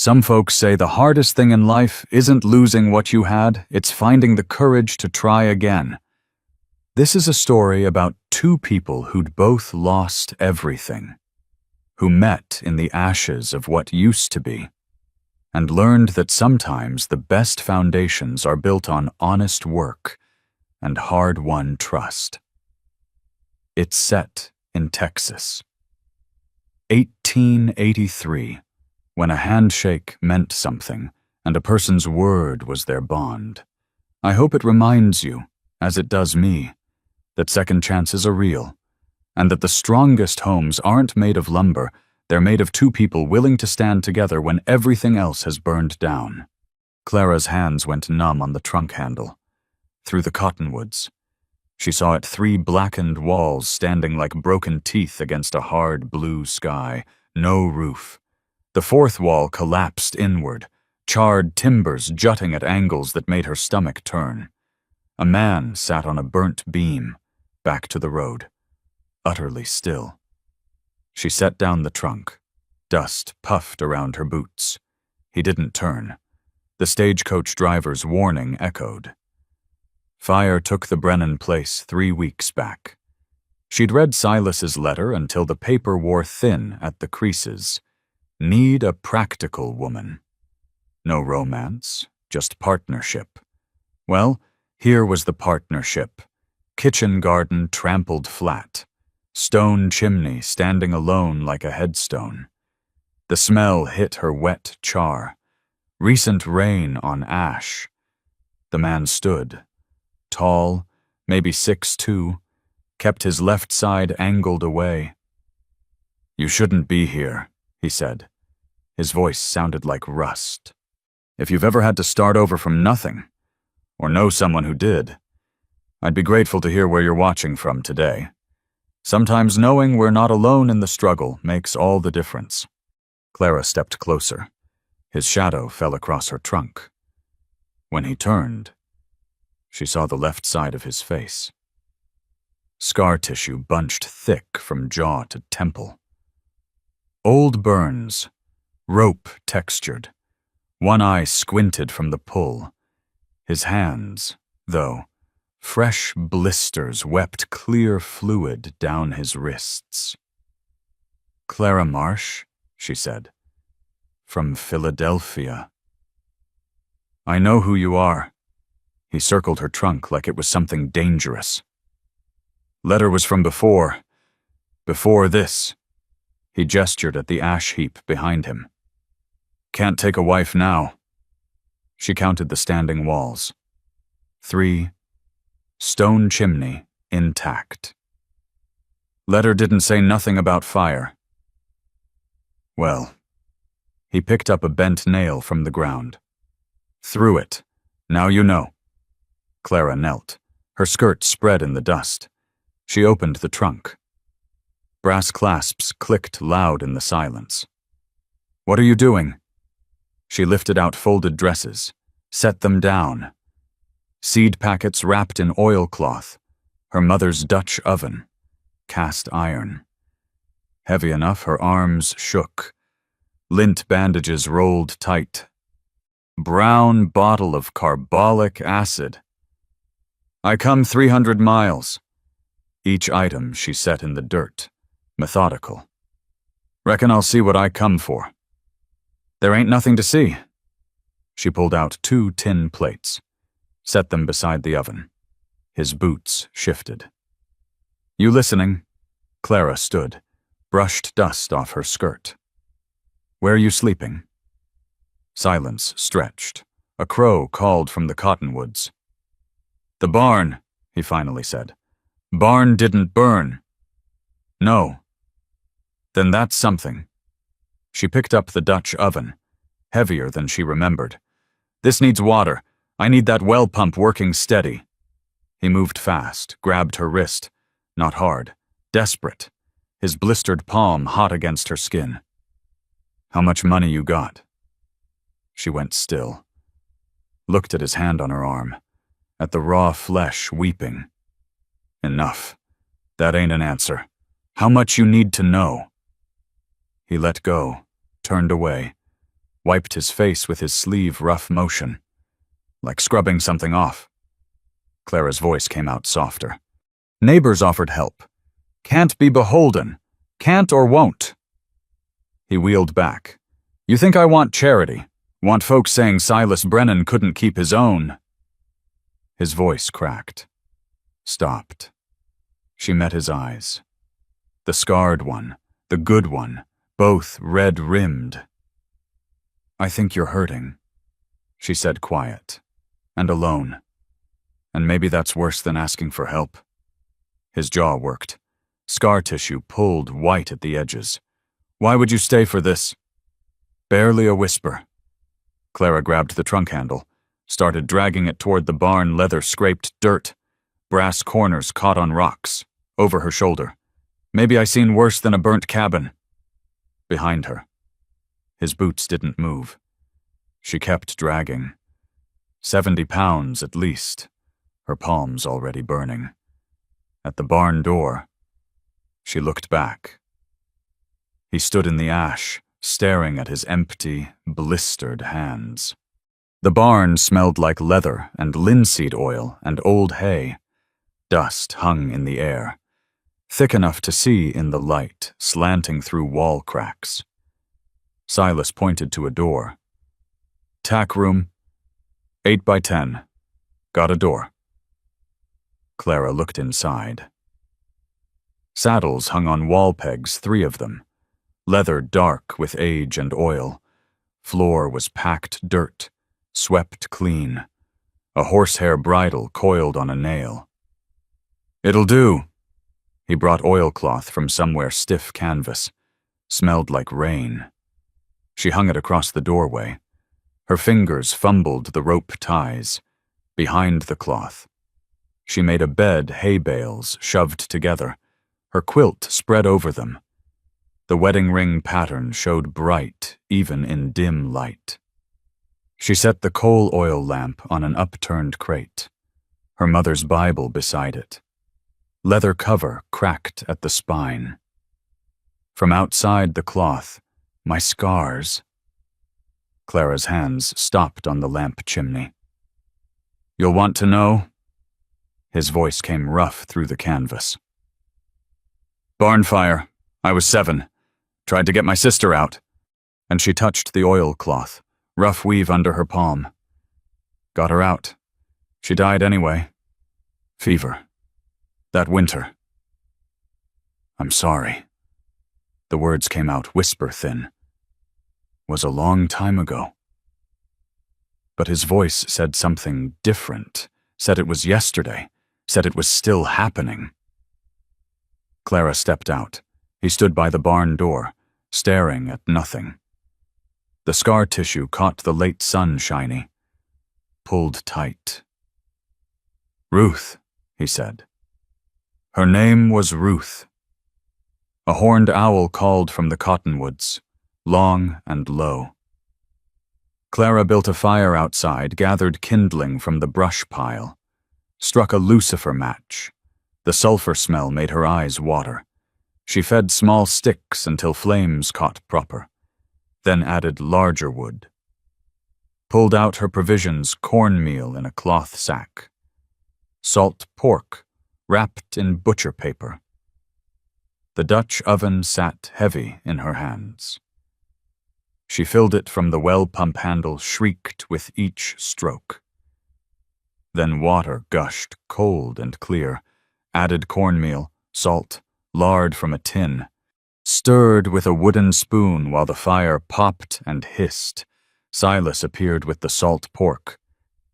Some folks say the hardest thing in life isn't losing what you had, it's finding the courage to try again. This is a story about two people who'd both lost everything, who met in the ashes of what used to be, and learned that sometimes the best foundations are built on honest work and hard-won trust. It's set in Texas. 1883, when a handshake meant something and a person's word was their bond. I hope it reminds you, as it does me, that second chances are real, and that the strongest homes aren't made of lumber, they're made of two people willing to stand together when everything else has burned down. Clara's hands went numb on the trunk handle. Through the cottonwoods, she saw it 3 blackened walls standing like broken teeth against a hard blue sky, no roof. The 4th wall collapsed inward, charred timbers jutting at angles that made her stomach turn. A man sat on a burnt beam, back to the road, utterly still. She set down the trunk. Dust puffed around her boots. He didn't turn. The stagecoach driver's warning echoed. Fire took the Brennan place 3 weeks back. She'd read Silas's letter until the paper wore thin at the creases. Need a practical woman. No romance, just partnership. Well, here was the partnership. Kitchen garden trampled flat. Stone chimney standing alone like a headstone. The smell hit her wet char. Recent rain on ash. The man stood. Tall, maybe 6'2", kept his left side angled away. "You shouldn't be here," he said. His voice sounded like rust. "If you've ever had to start over from nothing, or know someone who did, I'd be grateful to hear where you're watching from today. Sometimes knowing we're not alone in the struggle makes all the difference." Clara stepped closer. His shadow fell across her trunk. When he turned, she saw the left side of his face. Scar tissue bunched thick from jaw to temple. Old burns, rope textured. One eye squinted from the pull. His hands, though, fresh blisters wept clear fluid down his wrists. "Clara Marsh," she said, "from Philadelphia." "I know who you are." He circled her trunk like it was something dangerous. "Letter was from before this." He gestured at the ash heap behind him. "Can't take a wife now." She counted the standing walls. 3. Stone chimney, intact. Letter didn't say nothing about fire. Well, he picked up a bent nail from the ground. "Threw it. Now you know." Clara knelt. Her skirt spread in the dust. She opened the trunk. Brass clasps clicked loud in the silence. "What are you doing?" She lifted out folded dresses, set them down. Seed packets wrapped in oilcloth, her mother's Dutch oven, cast iron. Heavy enough her arms shook. Lint bandages rolled tight. Brown bottle of carbolic acid. "I come 300 miles. Each item she set in the dirt, methodical. "Reckon I'll see what I come for." "There ain't nothing to see." She pulled out 2 tin plates, set them beside the oven. His boots shifted. "You listening?" Clara stood, brushed dust off her skirt. "Where are you sleeping?" Silence stretched. A crow called from the cottonwoods. "The barn," he finally said. "Barn didn't burn." "No." "Then that's something." She picked up the Dutch oven, heavier than she remembered. "This needs water. I need that well pump working steady." He moved fast, grabbed her wrist, not hard, desperate, his blistered palm hot against her skin. "How much money you got?" She went still, looked at his hand on her arm, at the raw flesh weeping. "Enough. That ain't an answer. How much you need to know?" He let go, turned away. wiped his face with his sleeve rough motion, like scrubbing something off. Clara's voice came out softer. Neighbors offered help. Can't be beholden. Can't or won't. He wheeled back. You think I want charity? Want folks saying Silas Brennan couldn't keep his own? His voice cracked. Stopped. She met his eyes. The scarred one, the good one, both red-rimmed. I think you're hurting, she said, quiet and alone. And maybe that's worse than asking for help. His jaw worked. Scar tissue pulled white at the edges. Why would you stay for this? Barely a whisper. Clara grabbed the trunk handle, started dragging it toward the barn. Leather scraped dirt. Brass corners caught on rocks. Over her shoulder. Maybe I seen worse than a burnt cabin. Behind her. His boots didn't move. She kept dragging. 70 pounds at least, her palms already burning. At the barn door, she looked back. He stood in the ash, staring at his empty, blistered hands. The barn smelled like leather and linseed oil and old hay. Dust hung in the air, thick enough to see in the light, slanting through wall cracks. Silas pointed to a door. Tack room, 8 by 10. Got a door. Clara looked inside. Saddles hung on wall pegs, 3 of them. Leather dark with age and oil. Floor was packed dirt, swept clean. A horsehair bridle coiled on a nail. It'll do. He brought oilcloth from somewhere stiff canvas. Smelled like rain. She hung it across the doorway. Her fingers fumbled the rope ties. Behind the cloth. She made a bed, hay bales shoved together. Her quilt spread over them. The wedding ring pattern showed bright, even in dim light. She set the coal oil lamp on an upturned crate. Her mother's Bible beside it. Leather cover cracked at the spine. From outside the cloth, my scars. Clara's hands stopped on the lamp chimney. You'll want to know? His voice came rough through the canvas. Barn fire. I was 7. Tried to get my sister out. And she touched the oilcloth, rough weave under her palm. Got her out. She died anyway. Fever. That winter. I'm sorry. The words came out whisper thin. Was a long time ago. But his voice said something different, said it was yesterday, said it was still happening. Clara stepped out. He stood by the barn door, staring at nothing. The scar tissue caught the late sun shiny, pulled tight. Ruth, he said. Her name was Ruth. A horned owl called from the cottonwoods, long and low. Clara built a fire outside, gathered kindling from the brush pile, struck a lucifer match. The sulfur smell made her eyes water. She fed small sticks until flames caught proper, then added larger wood. Pulled out her provisions, cornmeal in a cloth sack. Salt pork, wrapped in butcher paper. The Dutch oven sat heavy in her hands. She filled it from the well pump handle, shrieked with each stroke. Then water gushed cold and clear, added cornmeal, salt, lard from a tin, stirred with a wooden spoon while the fire popped and hissed. Silas appeared with the salt pork,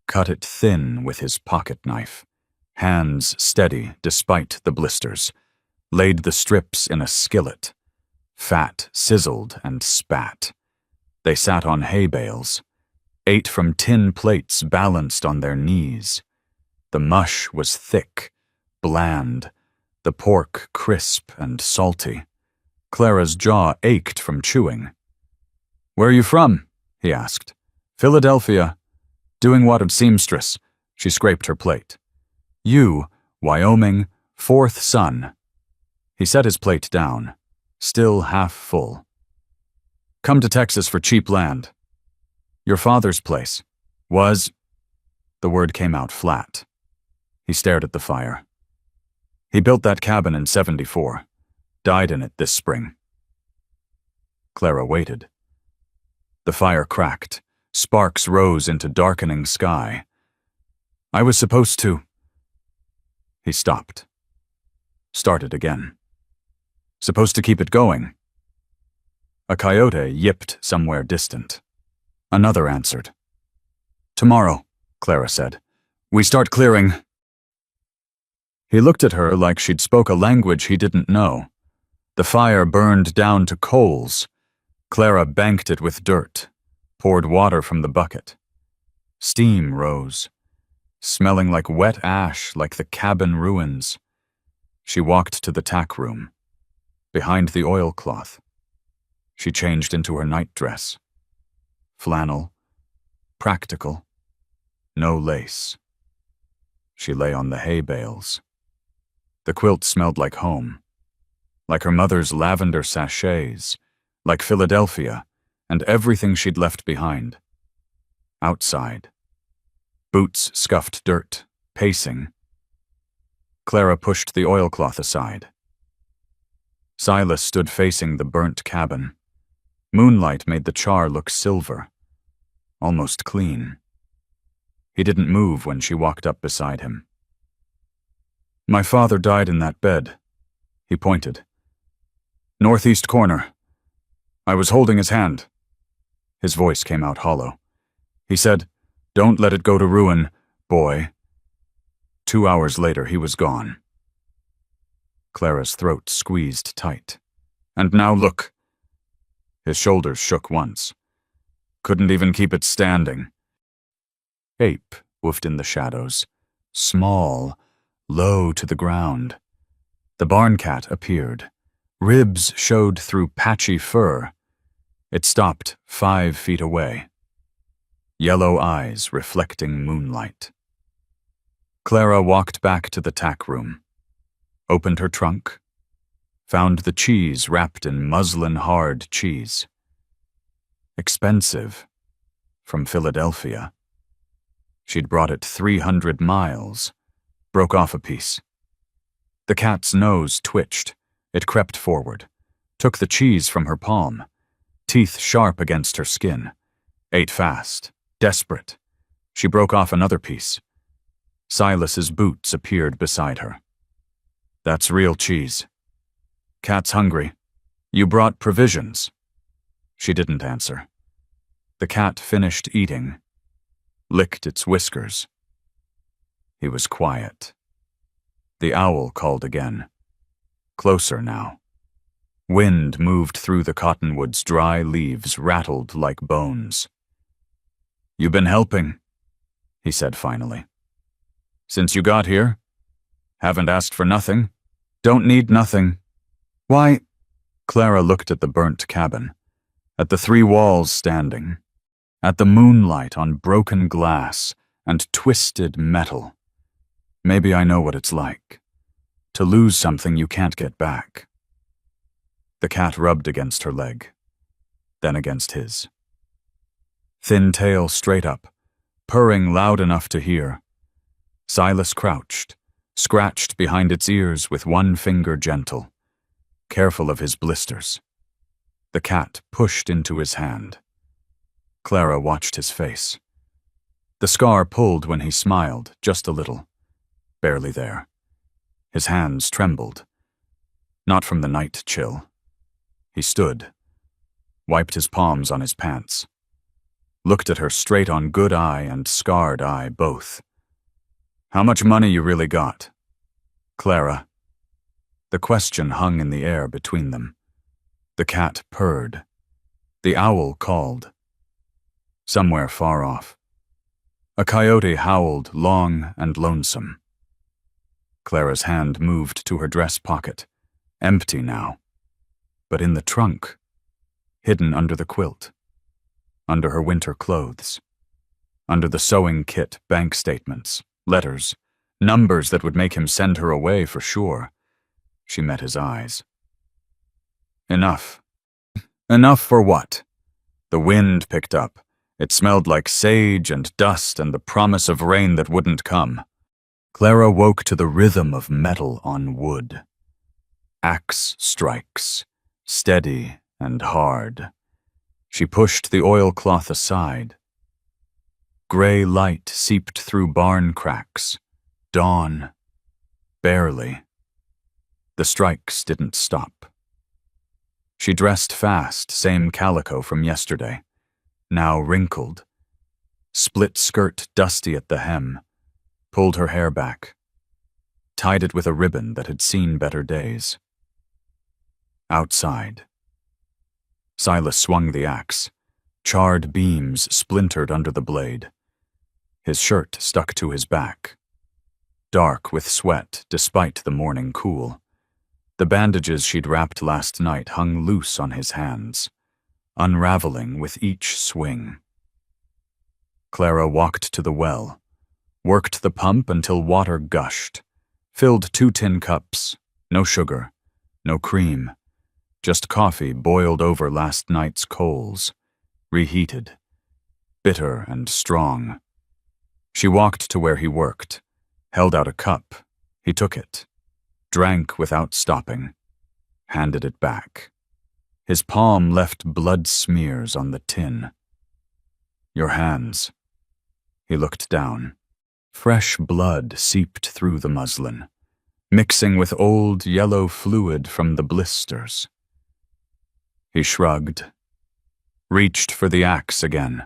cut it thin with his pocket knife, hands steady despite the blisters, laid the strips in a skillet. Fat sizzled and spat. They sat on hay bales, ate from tin plates balanced on their knees. The mush was thick, bland, the pork crisp and salty. Clara's jaw ached from chewing. Where are you from? He asked. Philadelphia. Doing what of seamstress? She scraped her plate. You, Wyoming, 4th son. He set his plate down, still half full. Come to Texas for cheap land. Your father's place was... The word came out flat. He stared at the fire. He built that cabin in '74. Died in it this spring. Clara waited. The fire cracked. Sparks rose into darkening sky. I was supposed to... He stopped. Started again. Supposed to keep it going. A coyote yipped somewhere distant. Another answered. Tomorrow, Clara said. We start clearing. He looked at her like she'd spoke a language he didn't know. The fire burned down to coals. Clara banked it with dirt, poured water from the bucket. Steam rose, smelling like wet ash, like the cabin ruins. She walked to the tack room, behind the oilcloth. She changed into her nightdress. Flannel, practical, no lace. She lay on the hay bales. The quilt smelled like home, like her mother's lavender sachets, like Philadelphia and everything she'd left behind. Outside. Boots scuffed dirt, pacing. Clara pushed the oilcloth aside. Silas stood facing the burnt cabin. Moonlight made the char look silver, almost clean. He didn't move when she walked up beside him. My father died in that bed, he pointed. Northeast corner. I was holding his hand. His voice came out hollow. He said, Don't let it go to ruin, boy. 2 hours later, he was gone. Clara's throat squeezed tight. And now look. His shoulders shook once. Couldn't even keep it standing. Ape woofed in the shadows. Small, low to the ground. The barn cat appeared. Ribs showed through patchy fur. It stopped 5 feet away. Yellow eyes reflecting moonlight. Clara walked back to the tack room, opened her trunk, found the cheese wrapped in muslin-hard cheese. Expensive. From Philadelphia. She'd brought it 300 miles. Broke off a piece. The cat's nose twitched. It crept forward. Took the cheese from her palm. Teeth sharp against her skin. Ate fast. Desperate. She broke off another piece. Silas's boots appeared beside her. That's real cheese. Cat's hungry. You brought provisions. She didn't answer. The cat finished eating. Licked its whiskers. He was quiet. The owl called again. Closer now. Wind moved through the cottonwood's dry leaves, rattled like bones. You been helping, he said finally. Since you got here? Haven't asked for nothing? Don't need nothing. Why? Clara looked at the burnt cabin, at the 3 walls standing, at the moonlight on broken glass and twisted metal. Maybe I know what it's like, to lose something you can't get back. The cat rubbed against her leg, then against his. Thin tail straight up, purring loud enough to hear. Silas crouched, scratched behind its ears with one finger gentle, careful of his blisters. The cat pushed into his hand. Clara watched his face. The scar pulled when he smiled, just a little. Barely there. His hands trembled. Not from the night chill. He stood, wiped his palms on his pants, looked at her straight on good eye and scarred eye both. How much money you really got? Clara. The question hung in the air between them. The cat purred. The owl called. Somewhere far off. A coyote howled long and lonesome. Clara's hand moved to her dress pocket, empty now. But in the trunk, hidden under the quilt, under her winter clothes, under the sewing kit, bank statements, letters, numbers that would make him send her away for sure. She met his eyes. Enough. Enough for what? The wind picked up. It smelled like sage and dust and the promise of rain that wouldn't come. Clara woke to the rhythm of metal on wood. Axe strikes, steady and hard. She pushed the oilcloth aside. Gray light seeped through barn cracks. Dawn. Barely. The strikes didn't stop. She dressed fast, same calico from yesterday, now wrinkled. Split skirt dusty at the hem, pulled her hair back, tied it with a ribbon that had seen better days. Outside. Silas swung the axe. Charred beams splintered under the blade. His shirt stuck to his back. Dark with sweat despite the morning cool. The bandages she'd wrapped last night hung loose on his hands, unraveling with each swing. Clara walked to the well, worked the pump until water gushed, filled 2 tin cups, no sugar, no cream, just coffee boiled over last night's coals, reheated, bitter and strong. She walked to where he worked, held out a cup. He took it, drank without stopping, handed it back. His palm left blood smears on the tin. Your hands. He looked down. Fresh blood seeped through the muslin, mixing with old yellow fluid from the blisters. He shrugged, reached for the axe again.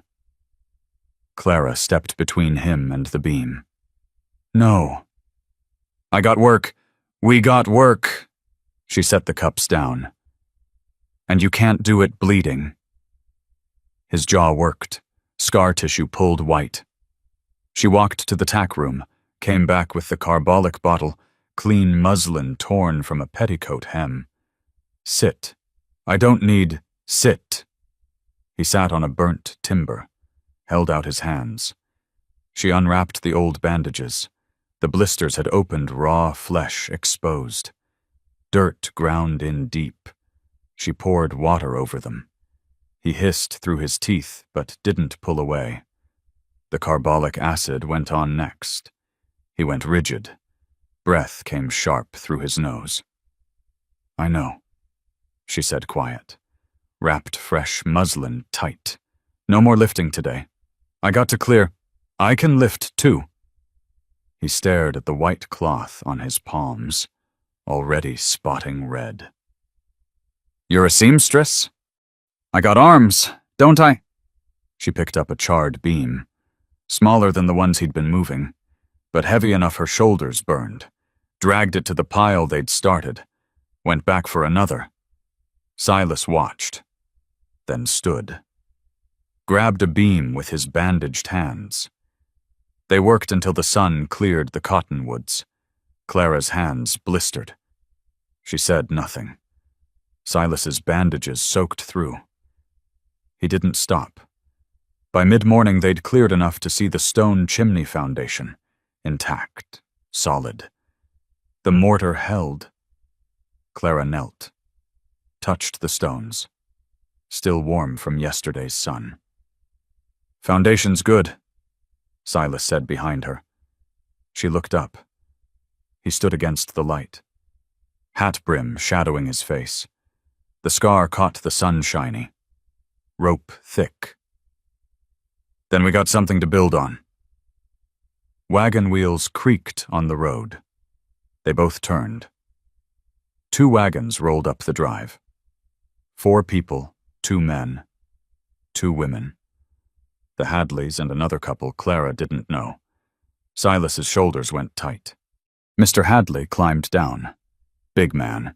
Clara stepped between him and the beam. No. I got work. We got work. She set the cups down. And you can't do it bleeding. His jaw worked, scar tissue pulled white. She walked to the tack room, came back with the carbolic bottle, clean muslin torn from a petticoat hem. Sit. I don't need sit. He sat on a burnt timber, held out his hands. She unwrapped the old bandages. The blisters had opened, raw flesh exposed. Dirt ground in deep. She poured water over them. He hissed through his teeth, but didn't pull away. The carbolic acid went on next. He went rigid. Breath came sharp through his nose. I know, she said quiet. Wrapped fresh muslin tight. No more lifting today. I got to clear. I can lift too. He stared at the white cloth on his palms, already spotting red. You're a seamstress? I got arms, don't I? She picked up a charred beam, smaller than the ones he'd been moving, but heavy enough her shoulders burned, dragged it to the pile they'd started, went back for another. Silas watched, then stood. Grabbed a beam with his bandaged hands. They worked until the sun cleared the cottonwoods. Clara's hands blistered. She said nothing. Silas's bandages soaked through. He didn't stop. By mid-morning they'd cleared enough to see the stone chimney foundation, intact, solid. The mortar held. Clara knelt, touched the stones, still warm from yesterday's sun. Foundation's good, Silas said behind her. She looked up. He stood against the light, hat brim shadowing his face. The scar caught the sun shiny. Rope thick. Then we got something to build on. Wagon wheels creaked on the road. They both turned. 2 wagons rolled up the drive. 4 people, 2 men, 2 women. The Hadleys and another couple Clara didn't know. Silas's shoulders went tight. Mr. Hadley climbed down. Big man,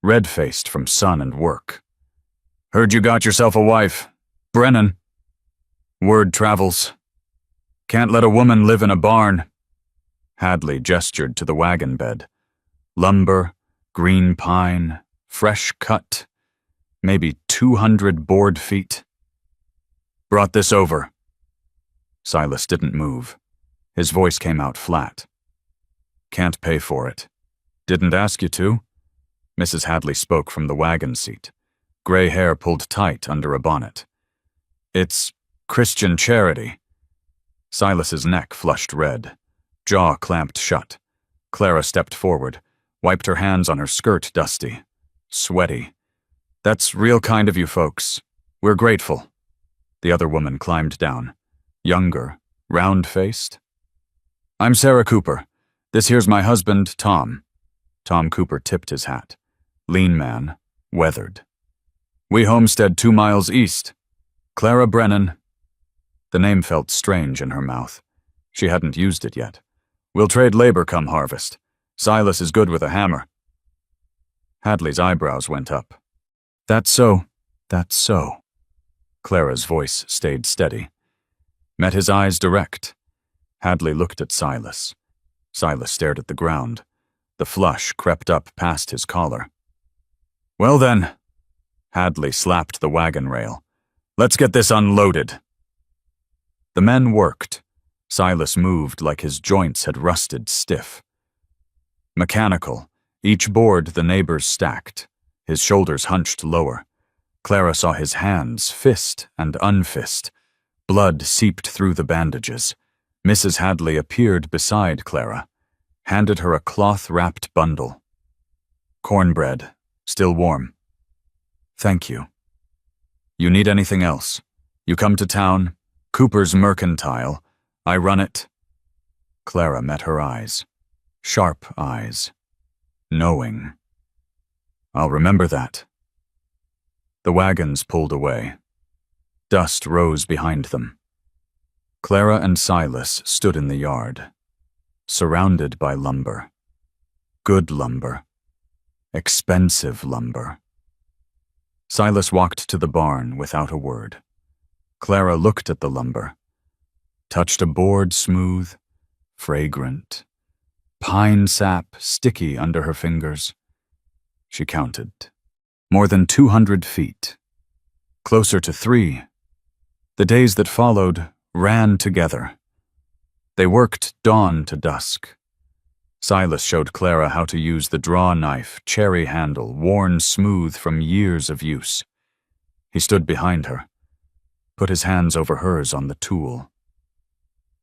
red-faced from sun and work. Heard you got yourself a wife. Brennan. Word travels. Can't let a woman live in a barn. Hadley gestured to the wagon bed. Lumber, green pine, fresh cut, maybe 200 board feet. Brought this over. Silas didn't move. His voice came out flat. Can't pay for it. Didn't ask you to. Mrs. Hadley spoke from the wagon seat. Gray hair pulled tight under a bonnet. It's Christian charity. Silas's neck flushed red, jaw clamped shut. Clara stepped forward, wiped her hands on her skirt dusty, sweaty. That's real kind of you folks. We're grateful. The other woman climbed down, younger, round-faced. I'm Sarah Cooper. This here's my husband, Tom. Tom Cooper tipped his hat. Lean man, weathered. We homestead 2 miles east. Clara Brennan. The name felt strange in her mouth. She hadn't used it yet. We'll trade labor come harvest. Silas is good with a hammer. Hadley's eyebrows went up. That's so. That's so. Clara's voice stayed steady. Met his eyes direct. Hadley looked at Silas. Silas stared at the ground. The flush crept up past his collar. Well then, Hadley slapped the wagon rail. Let's get this unloaded. The men worked. Silas moved like his joints had rusted stiff. Mechanical, each board the neighbors stacked, his shoulders hunched lower. Clara saw his hands fist and unfist. Blood seeped through the bandages. Mrs. Hadley appeared beside Clara, handed her a cloth-wrapped bundle. Cornbread, still warm. Thank you. You need anything else? You come to town, Cooper's Mercantile. I run it. Clara met her eyes. Sharp eyes. Knowing. I'll remember that. The wagons pulled away. Dust rose behind them. Clara and Silas stood in the yard, surrounded by lumber. Good lumber. Expensive lumber. Silas walked to the barn without a word. Clara looked at the lumber, touched a board smooth, fragrant, pine sap sticky under her fingers. She counted. More than 200 feet. Closer to 3. The days that followed ran together. They worked dawn to dusk. Silas showed Clara how to use the draw knife, cherry handle, worn smooth from years of use. He stood behind her, put his hands over hers on the tool.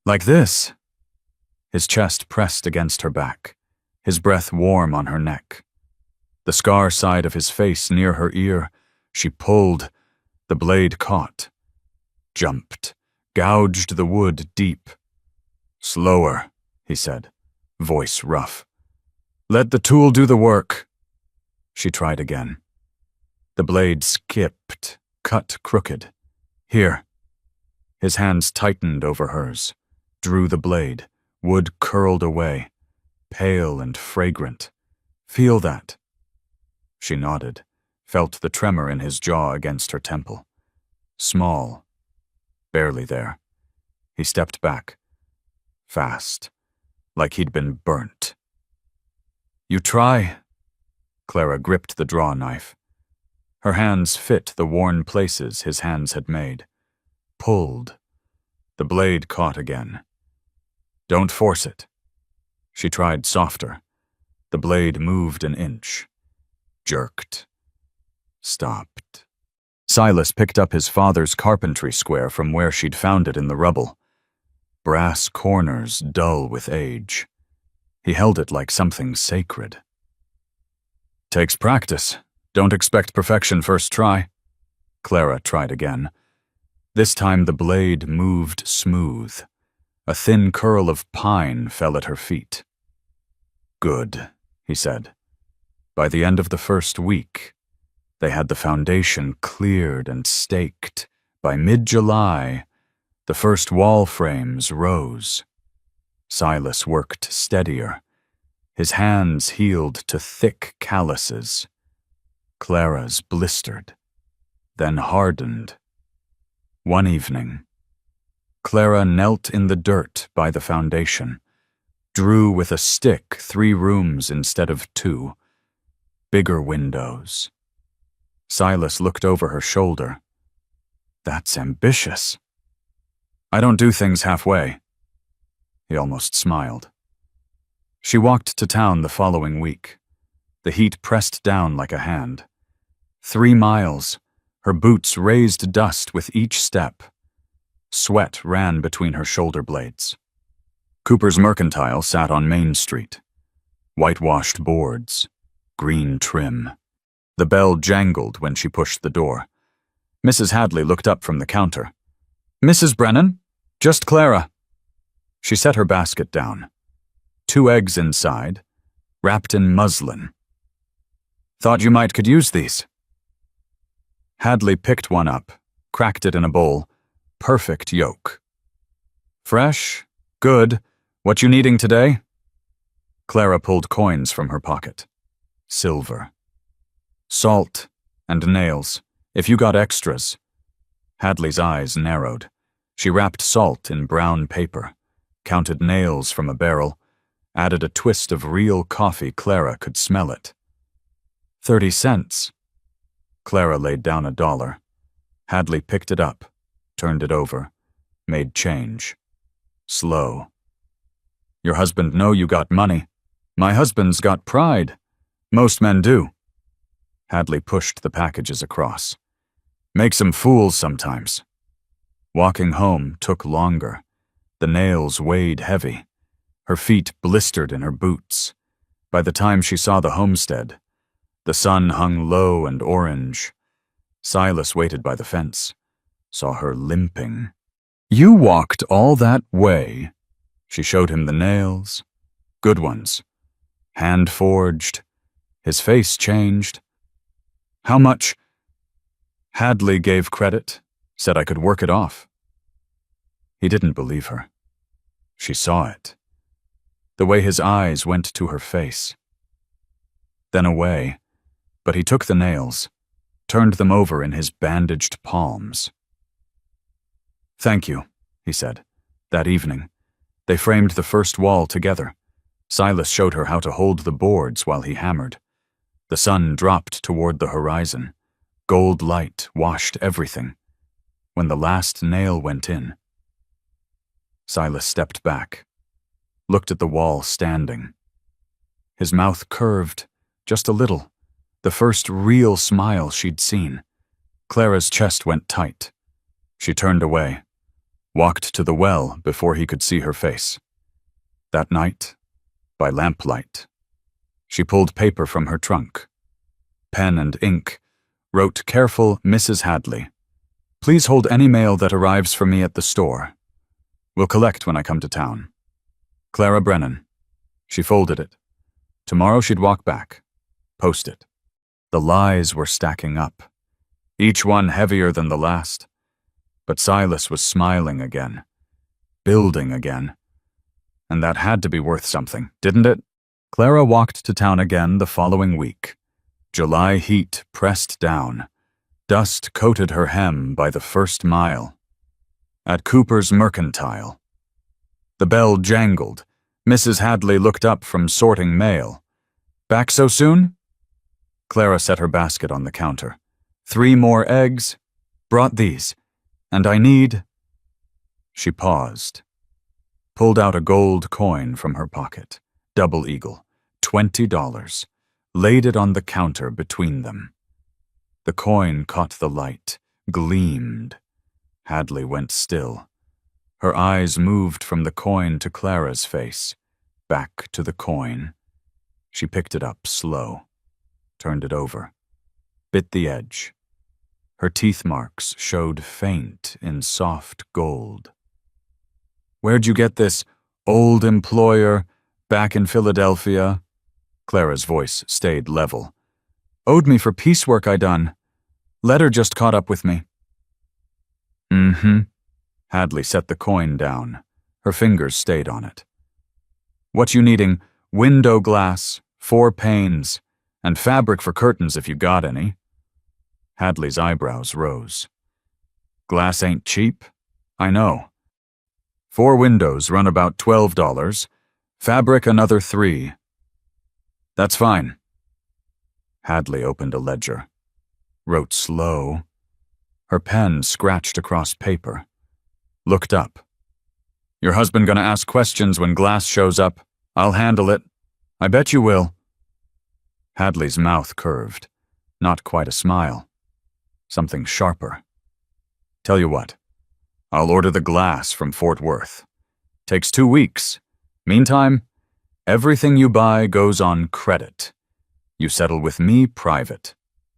Like this. His chest pressed against her back, his breath warm on her neck. The scar side of his face near her ear, she pulled. The blade caught. Jumped. Gouged the wood deep. Slower, he said, voice rough. Let the tool do the work. She tried again. The blade skipped, cut crooked. Here. His hands tightened over hers, drew the blade. Wood curled away, pale and fragrant. Feel that. She nodded, felt the tremor in his jaw against her temple. Small, barely there. He stepped back, fast, like he'd been burnt. You try. Clara gripped the draw knife. Her hands fit the worn places his hands had made. Pulled. The blade caught again. Don't force it. She tried softer. The blade moved an inch. Jerked. Stopped. Silas picked up his father's carpentry square from where she'd found it in the rubble. Brass corners dull with age. He held it like something sacred. Takes practice. Don't expect perfection first try. Clara tried again. This time the blade moved smooth. A thin curl of pine fell at her feet. Good, he said. By the end of the first week, they had the foundation cleared and staked. By mid-July, the first wall frames rose. Silas worked steadier. His hands healed to thick calluses. Clara's blistered, then hardened. One evening, Clara knelt in the dirt by the foundation, drew with a stick 3 rooms instead of 2, bigger windows. Silas looked over her shoulder. That's ambitious. I don't do things halfway. He almost smiled. She walked to town the following week. The heat pressed down like a hand. 3 miles, her boots raised dust with each step. Sweat ran between her shoulder blades. Cooper's Mercantile sat on Main Street. Whitewashed boards, green trim. The bell jangled when she pushed the door. Mrs. Hadley looked up from the counter. "Mrs. Brennan? Just Clara." She set her basket down. 2 eggs inside, wrapped in muslin. "Thought you might could use these." Hadley picked one up, cracked it in a bowl. Perfect yolk. "Fresh? Good. What you needing today?" Clara pulled coins from her pocket. Silver. "Salt and nails, if you got extras." Hadley's eyes narrowed. She wrapped salt in brown paper, counted nails from a barrel, added a twist of real coffee. Clara could smell it. 30 cents. Clara laid down $1. Hadley picked it up, turned it over, made change. Slow. "Your husband know you got money. My husband's got pride. Most men do." Hadley pushed the packages across. "Makes 'em fools sometimes." Walking home took longer. The nails weighed heavy. Her feet blistered in her boots. By the time she saw the homestead, the sun hung low and orange. Silas waited by the fence, saw her limping. "You walked all that way?" She showed him the nails. Good ones. Hand-forged. His face changed. "How much?" Hadley gave credit, said I could work it off. He didn't believe her. She saw it. The way his eyes went to her face. Then away, but he took the nails, turned them over in his bandaged palms. "Thank you," he said. That evening, they framed the first wall together. Silas showed her how to hold the boards while he hammered. The sun dropped toward the horizon. Gold light washed everything. When the last nail went in, Silas stepped back, looked at the wall standing. His mouth curved, just a little, the first real smile she'd seen. Clara's chest went tight. She turned away, walked to the well before he could see her face. That night, by lamplight, she pulled paper from her trunk. Pen and ink, wrote careful Mrs. Hadley. "Please hold any mail that arrives for me at the store. We'll collect when I come to town. Clara Brennan." She folded it. Tomorrow she'd walk back. Post it. The lies were stacking up, each one heavier than the last. But Silas was smiling again, building again. And that had to be worth something, didn't it? Clara walked to town again the following week. July heat pressed down. Dust coated her hem by the first mile. At Cooper's Mercantile. The bell jangled. Mrs. Hadley looked up from sorting mail. "Back so soon?" Clara set her basket on the counter. 3 more eggs. Brought these. And I need... She paused. Pulled out a gold coin from her pocket. Double eagle. $20. Laid it on the counter between them. The coin caught the light, gleamed. Hadley went still. Her eyes moved from the coin to Clara's face, back to the coin. She picked it up slow, turned it over, bit the edge. Her teeth marks showed faint in soft gold. "Where'd you get this, old employer, back in Philadelphia?" Clara's voice stayed level. "Owed me for piecework I done. Letter just caught up with me." "Mm-hmm." Hadley set the coin down. Her fingers stayed on it. "What you needing? Window glass, 4 panes, and fabric for curtains if you got any." Hadley's eyebrows rose. "Glass ain't cheap? I know. 4 windows run about $12. Fabric another 3. That's fine." Hadley opened a ledger. Wrote slow. Her pen scratched across paper. Looked up. "Your husband gonna ask questions when glass shows up. I'll handle it. I bet you will." Hadley's mouth curved. Not quite a smile. Something sharper. "Tell you what. I'll order the glass from Fort Worth. Takes 2 weeks. Meantime, everything you buy goes on credit. You settle with me private.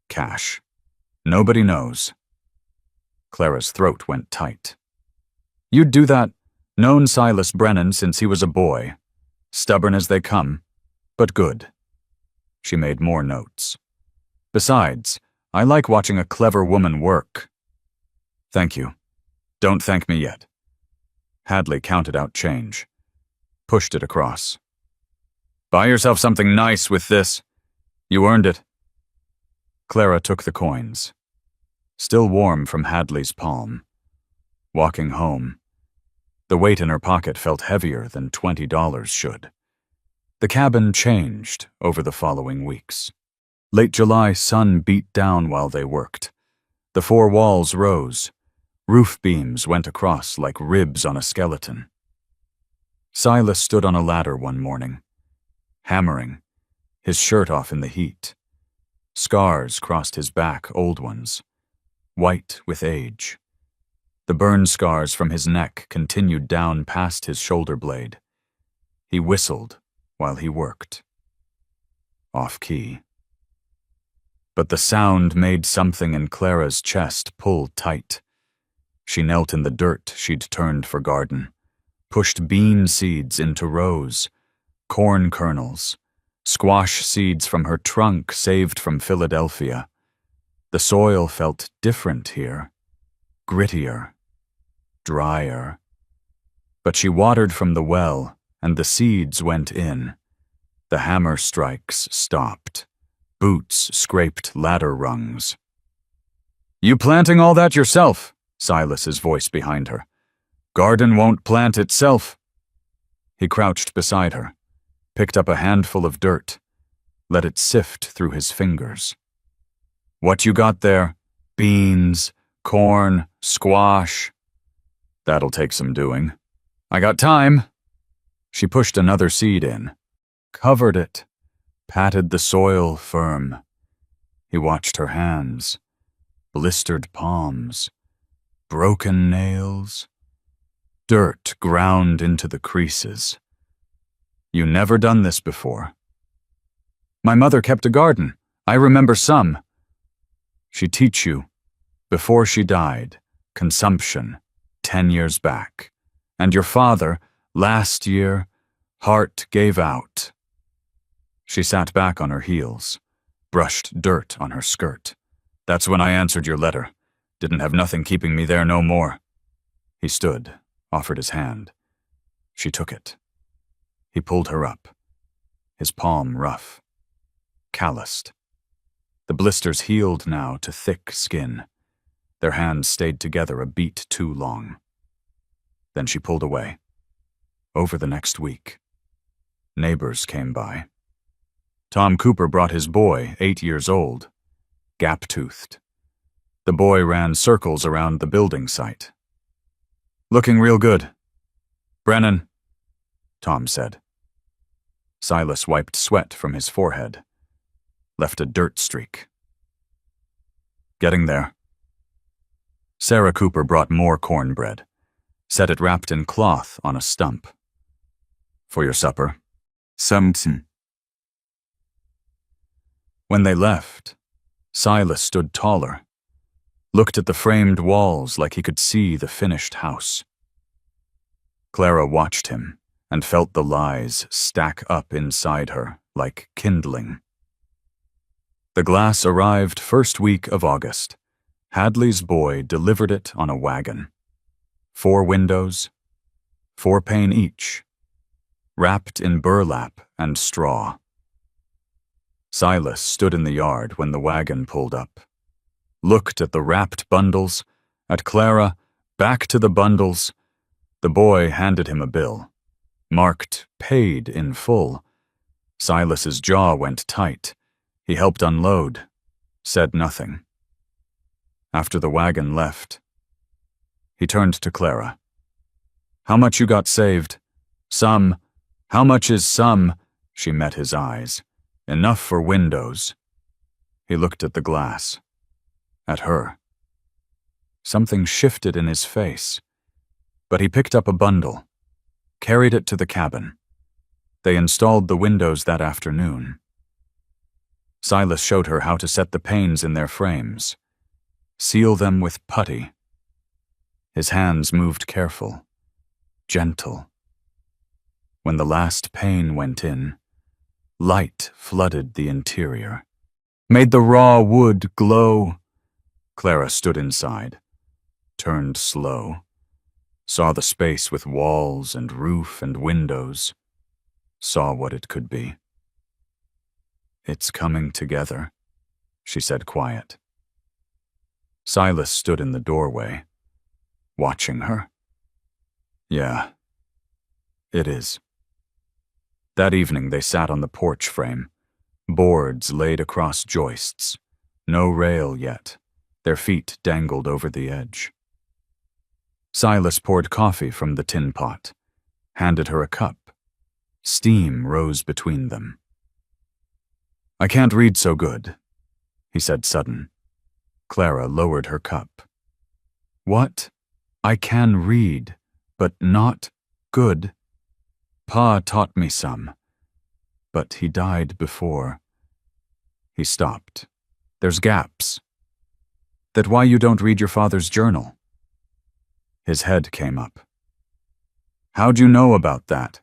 Cash. Nobody knows. Clara's throat went tight. You'd do that. Known Silas Brennan since he was a boy. Stubborn as they come, but good. She made more notes. Besides, I like watching a clever woman work. Thank you. Don't thank me yet. Hadley counted out change. Pushed it across. Buy yourself something nice with this. You earned it. Clara took the coins. Still warm from Hadley's palm. Walking home. The weight in her pocket felt heavier than $20 should. The cabin changed over the following weeks. Late July sun beat down while they worked. The 4 walls rose. Roof beams went across like ribs on a skeleton. Silas stood on a ladder one morning, hammering, his shirt off in the heat. Scars crossed his back, old ones, white with age. The burn scars from his neck continued down past his shoulder blade. He whistled while he worked. Off-key. But the sound made something in Clara's chest pull tight. She knelt in the dirt she'd turned for garden, pushed bean seeds into rows, corn kernels, squash seeds from her trunk saved from Philadelphia. The soil felt different here, grittier, drier. But she watered from the well, and the seeds went in. The hammer strikes stopped. Boots scraped ladder rungs. You planting all that yourself? Silas's voice behind her. Garden won't plant itself. He crouched beside her, picked up a handful of dirt, let it sift through his fingers. What you got there? Beans, corn, squash. That'll take some doing. I got time. She pushed another seed in, covered it, patted the soil firm. He watched her hands, blistered palms, broken nails. Dirt ground into the creases. You never done this before. My mother kept a garden. I remember some. She'd teach you. Before she died, consumption, 10 years back. And your father, last year, heart gave out. She sat back on her heels, brushed dirt on her skirt. That's when I answered your letter. Didn't have nothing keeping me there no more. He stood, offered his hand. She took it. He pulled her up, his palm rough, calloused. The blisters healed now to thick skin. Their hands stayed together a beat too long. Then she pulled away. Over the next week, neighbors came by. Tom Cooper brought his boy, 8 years old, gap-toothed. The boy ran circles around the building site. Looking real good. Brennan, Tom said. Silas wiped sweat from his forehead, left a dirt streak. Getting there. Sarah Cooper brought more cornbread, set it wrapped in cloth on a stump. For your supper. Something. When they left, Silas stood taller, looked at the framed walls like he could see the finished house. Clara watched him and felt the lies stack up inside her like kindling. The glass arrived first week of August. Hadley's boy delivered it on a wagon. 4 windows, 4 pane each, wrapped in burlap and straw. Silas stood in the yard when the wagon pulled up, looked at the wrapped bundles, at Clara, back to the bundles. The boy handed him a bill, marked paid in full. Silas's jaw went tight. He helped unload, said nothing. After the wagon left, he turned to Clara. How much you got saved? Some. How much is some? She met his eyes. Enough for windows. He looked at the glass. At her. Something shifted in his face. But he picked up a bundle, carried it to the cabin. They installed the windows that afternoon. Silas showed her how to set the panes in their frames, seal them with putty. His hands moved careful, gentle. When the last pane went in, light flooded the interior, made the raw wood glow. Clara stood inside, turned slow, saw the space with walls and roof and windows, saw what it could be. "It's coming together," she said quiet. Silas stood in the doorway, watching her. "Yeah, it is." That evening they sat on the porch frame, boards laid across joists, no rail yet, their feet dangled over the edge. Silas poured coffee from the tin pot, handed her a cup. Steam rose between them. "I can't read so good," he said sudden. Clara lowered her cup. "What? I can read, but not good. Pa taught me some, but he died before." He stopped. "There's gaps. That why you don't read your father's journal?" His head came up. "How'd you know about that?"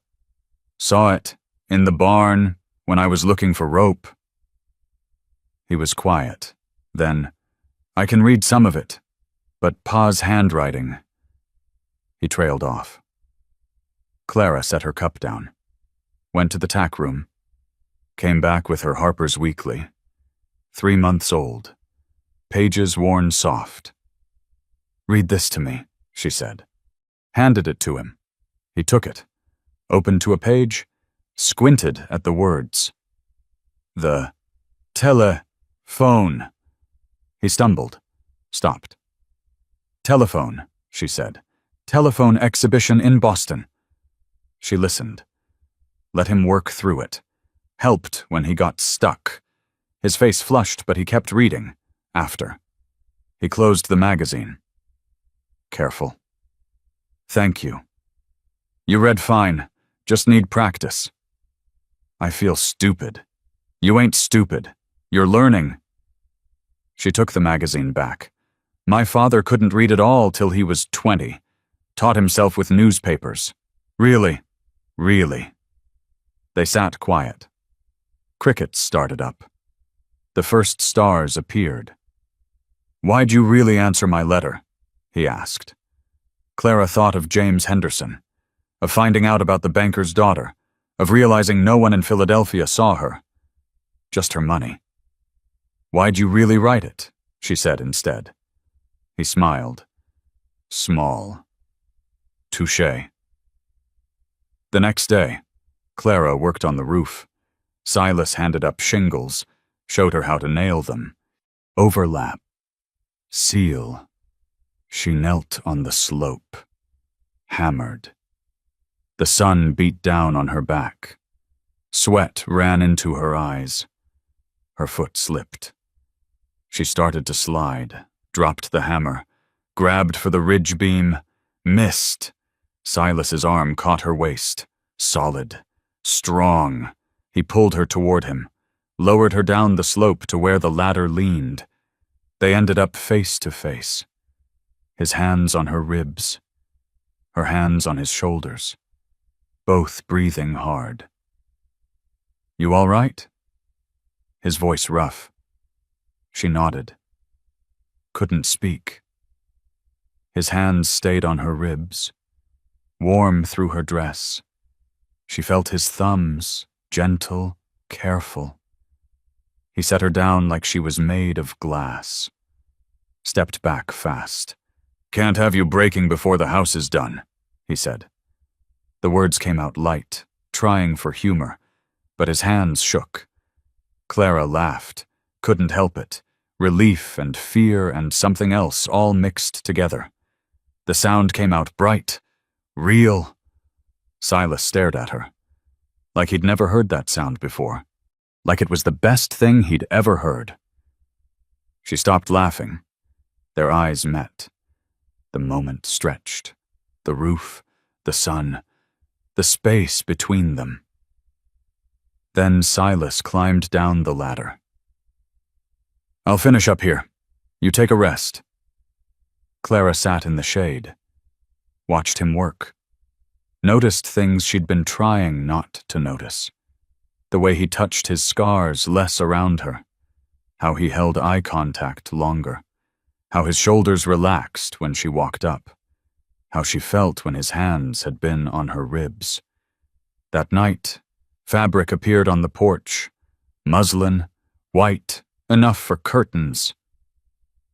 "Saw it, in the barn, when I was looking for rope." He was quiet. Then, "I can read some of it, but Pa's handwriting." He trailed off. Clara set her cup down, went to the tack room, came back with her Harper's Weekly, 3 months old, pages worn soft. "Read this to me," she said. Handed it to him. He took it, opened to a page, squinted at the words. "The telephone." He stumbled, stopped. "Telephone," she said. "Telephone exhibition in Boston." She listened, let him work through it, helped when he got stuck. His face flushed, but he kept reading, after. He closed the magazine. "Careful." "Thank you. You read fine, just need practice." "I feel stupid." "You ain't stupid. You're learning." She took the magazine back. "My father couldn't read at all till he was 20. Taught himself with newspapers. Really, really." They sat quiet. Crickets started up. The first stars appeared. "Why'd you really answer my letter?" he asked. Clara thought of James Henderson, of finding out about the banker's daughter, of realizing no one in Philadelphia saw her. Just her money. "Why'd you really write it?" she said instead. He smiled. "Small. Touché." The next day, Clara worked on the roof. Silas handed up shingles, showed her how to nail them. Overlap. Seal. She knelt on the slope. Hammered. The sun beat down on her back. Sweat ran into her eyes. Her foot slipped. She started to slide, dropped the hammer, grabbed for the ridge beam, missed. Silas's arm caught her waist. Solid. Strong. He pulled her toward him, lowered her down the slope to where the ladder leaned. They ended up face to face. His hands on her ribs, her hands on his shoulders, both breathing hard. "You all right?" His voice rough. She nodded. Couldn't speak. His hands stayed on her ribs, warm through her dress. She felt his thumbs, gentle, careful. He set her down like she was made of glass. Stepped back fast. "Can't have you breaking before the house is done," he said. The words came out light, trying for humor, but his hands shook. Clara laughed, couldn't help it. Relief and fear and something else all mixed together. The sound came out bright, real. Silas stared at her, like he'd never heard that sound before, like it was the best thing he'd ever heard. She stopped laughing. Their eyes met. The moment stretched. the roof, the sun, the space between them. Then Silas climbed down the ladder. "I'll finish up here. You take a rest." Clara sat in the shade, watched him work, noticed things she'd been trying not to notice. The way he touched his scars less around her, how he held eye contact longer, how his shoulders relaxed when she walked up, how she felt when his hands had been on her ribs. That night, fabric appeared on the porch, muslin, white, enough for curtains.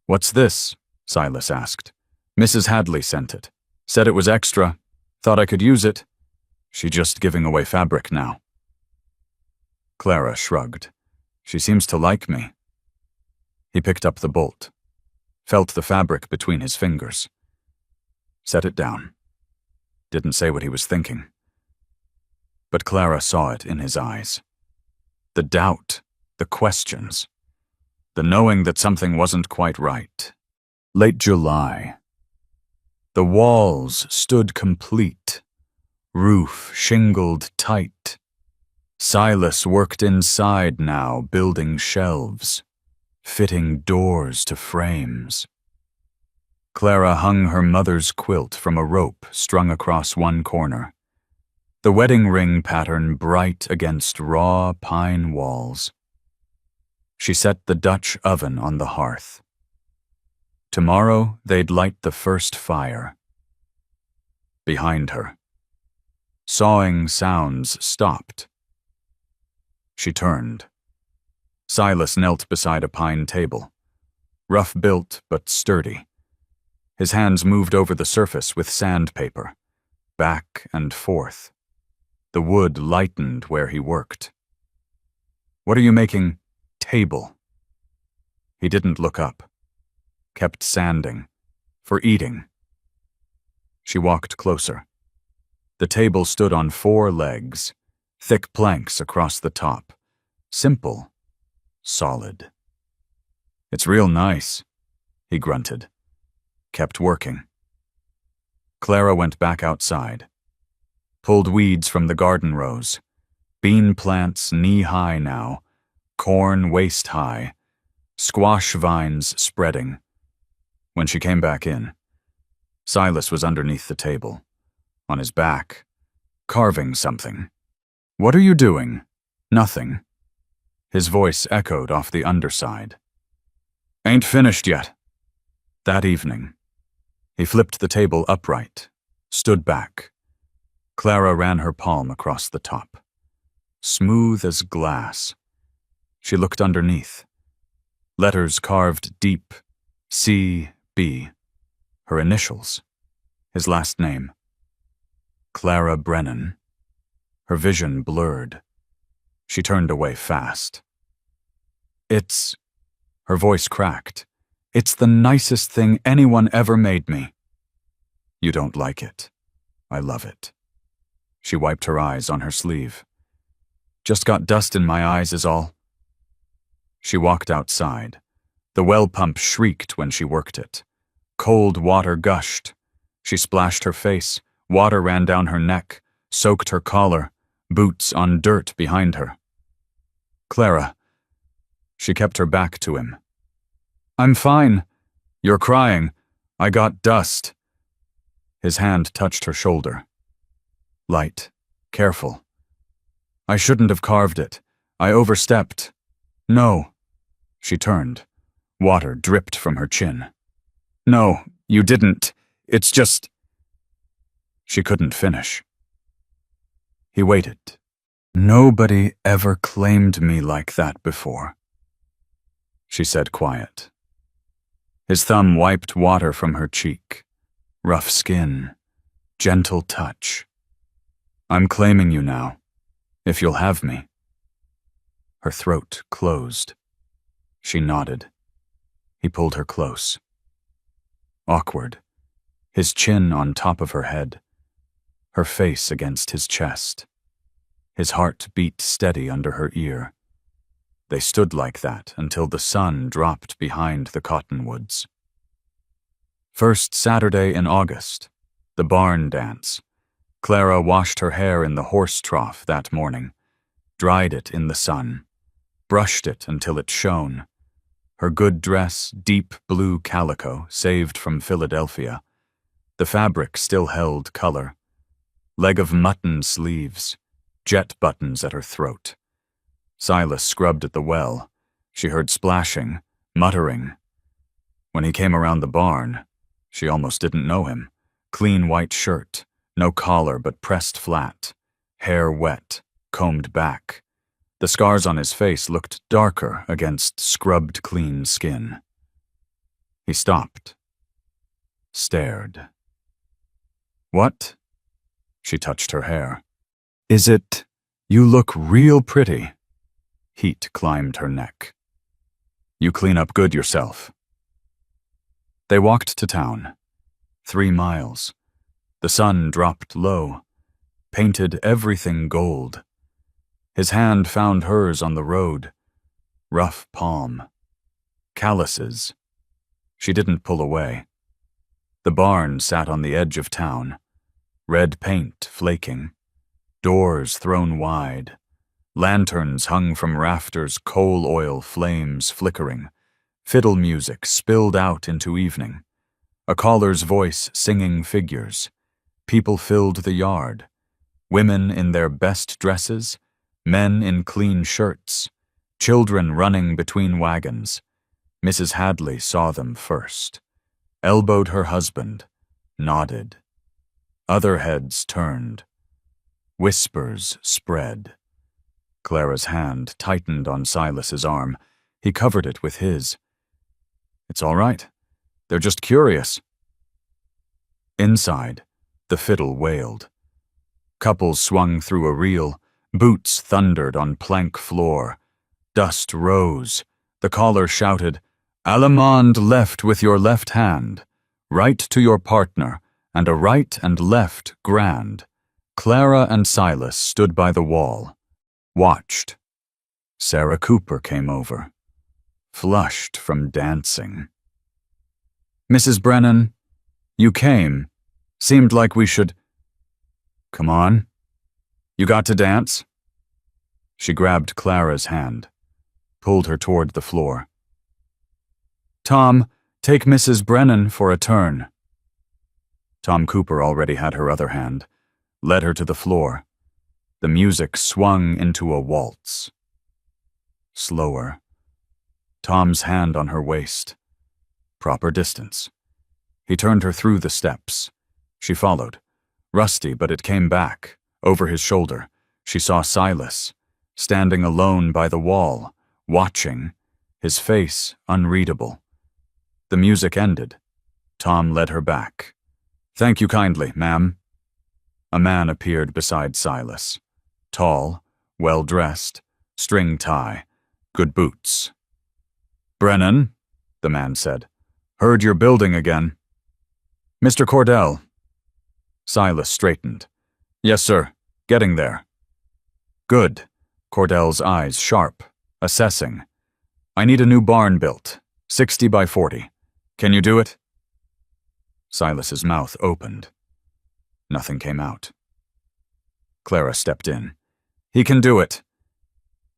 "What's this?" Silas asked. "Mrs. Hadley sent it. Said it was extra. Thought I could use it. She just giving away fabric now." Clara shrugged. "She seems to like me." He picked up the bolt, felt the fabric between his fingers. Set it down. Didn't say what he was thinking. But Clara saw it in his eyes. The doubt, the questions, the knowing that something wasn't quite right. Late July. The walls stood complete, roof shingled tight. Silas worked inside now, building shelves, fitting doors to frames. Clara hung her mother's quilt from a rope strung across one corner, the wedding ring pattern bright against raw pine walls. She set the Dutch oven on the hearth. Tomorrow they'd light the first fire. Behind her, sawing sounds stopped. She turned. Silas knelt beside a pine table, rough-built but sturdy. His hands moved over the surface with sandpaper, back and forth. The wood lightened where he worked. "What are you making?" "Table." He didn't look up, kept sanding, for eating. She walked closer. The table stood on 4 legs, thick planks across the top, simple, solid. "It's real nice," he grunted. Kept working. Clara went back outside, pulled weeds from the garden rows, bean plants knee-high now, corn waist-high, squash vines spreading. When she came back in, Silas was underneath the table, on his back, carving something. "What are you doing?" "Nothing." His voice echoed off the underside. "Ain't finished yet." That evening, he flipped the table upright, stood back. Clara ran her palm across the top. Smooth as glass. She looked underneath. Letters carved deep, C.B., her initials, his last name. Clara Brennan. Her vision blurred. She turned away fast. "It's," her voice cracked, "it's the nicest thing anyone ever made me." "You don't like it. I love it." She wiped her eyes on her sleeve. "Just got dust in my eyes is all." She walked outside. The well pump shrieked when she worked it. Cold water gushed. She splashed her face. Water ran down her neck, soaked her collar, boots on dirt behind her. "Clara." She kept her back to him. "I'm fine." "You're crying. I got dust." His hand touched her shoulder. Light, careful. "I shouldn't have carved it. I overstepped." "No." She turned. Water dripped from her chin. "No, you didn't. It's just—" She couldn't finish. He waited. "Nobody ever claimed me like that before," she said quiet. His thumb wiped water from her cheek. Rough skin, gentle touch. "I'm claiming you now, if you'll have me." Her throat closed. She nodded. He pulled her close. Awkward, his chin on top of her head, her face against his chest. His heart beat steady under her ear. They stood like that until the sun dropped behind the cottonwoods. First Saturday in August, The barn dance. Clara washed her hair in the horse trough that morning, dried it in the sun, brushed it until it shone. Her good dress, deep blue calico, saved from Philadelphia. The fabric still held color. Leg of mutton sleeves, jet buttons at her throat. Silas scrubbed at the well. She heard splashing, muttering. When he came around the barn, she almost didn't know him. Clean white shirt, no collar but pressed flat, hair wet, combed back. The scars on his face looked darker against scrubbed clean skin. He stopped, stared. What? She touched her hair. Is it? You look real pretty. Heat climbed her neck. You clean up good yourself. They walked to town. 3 miles. The sun dropped low, painted everything gold. His hand found hers on the road. Rough palm. Calluses. She didn't pull away. The barn sat on the edge of town. Red paint flaking. Doors thrown wide. Lanterns hung from rafters, coal oil flames flickering. Fiddle music spilled out into evening. A caller's voice singing figures. People filled the yard. Women in their best dresses, men in clean shirts, children running between wagons. Mrs. Hadley saw them first. Elbowed her husband, nodded. Other heads turned. Whispers spread. Clara's hand tightened on Silas's arm. He covered it with his. It's all right. They're just curious. Inside, the fiddle wailed. Couples swung through a reel. Boots thundered on plank floor. Dust rose. The caller shouted, "Allemande left with your left hand. Right to your partner, and a right and left grand." Clara and Silas stood by the wall. Watched. Sarah Cooper came over. Flushed from dancing. "Mrs. Brennan, you came. Seemed like we should—" "Come on. You got to dance?" She grabbed Clara's hand, pulled her toward the floor. "Tom, take Mrs. Brennan for a turn." Tom Cooper already had her other hand, led her to the floor. The music swung into a waltz. Slower. Tom's hand on her waist. Proper distance. He turned her through the steps. She followed. Rusty, but it came back. Over his shoulder, she saw Silas, standing alone by the wall, watching, his face unreadable. The music ended. Tom led her back. "Thank you kindly, ma'am." A man appeared beside Silas. Tall, well-dressed, string tie, good boots. "Brennan," the man said. "Heard you're building again." "Mr. Cordell." Silas straightened. "Yes, sir. Getting there." "Good." Cordell's eyes sharp, assessing. "I need a new barn built, 60 by 40. Can you do it?" Silas's mouth opened. Nothing came out. Clara stepped in. "He can do it."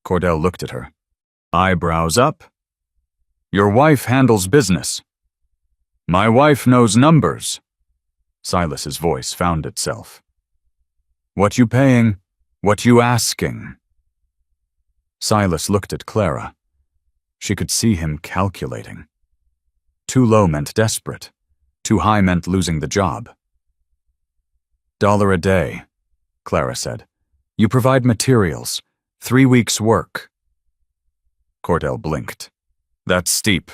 Cordell looked at her. Eyebrows up. "Your wife handles business." "My wife knows numbers." Silas's voice found itself. "What you paying? What you asking?" Silas looked at Clara. She could see him calculating. Too low meant desperate. Too high meant losing the job. $1 a day, Clara said. "You provide materials. 3 weeks' work." Cordell blinked. "That's steep.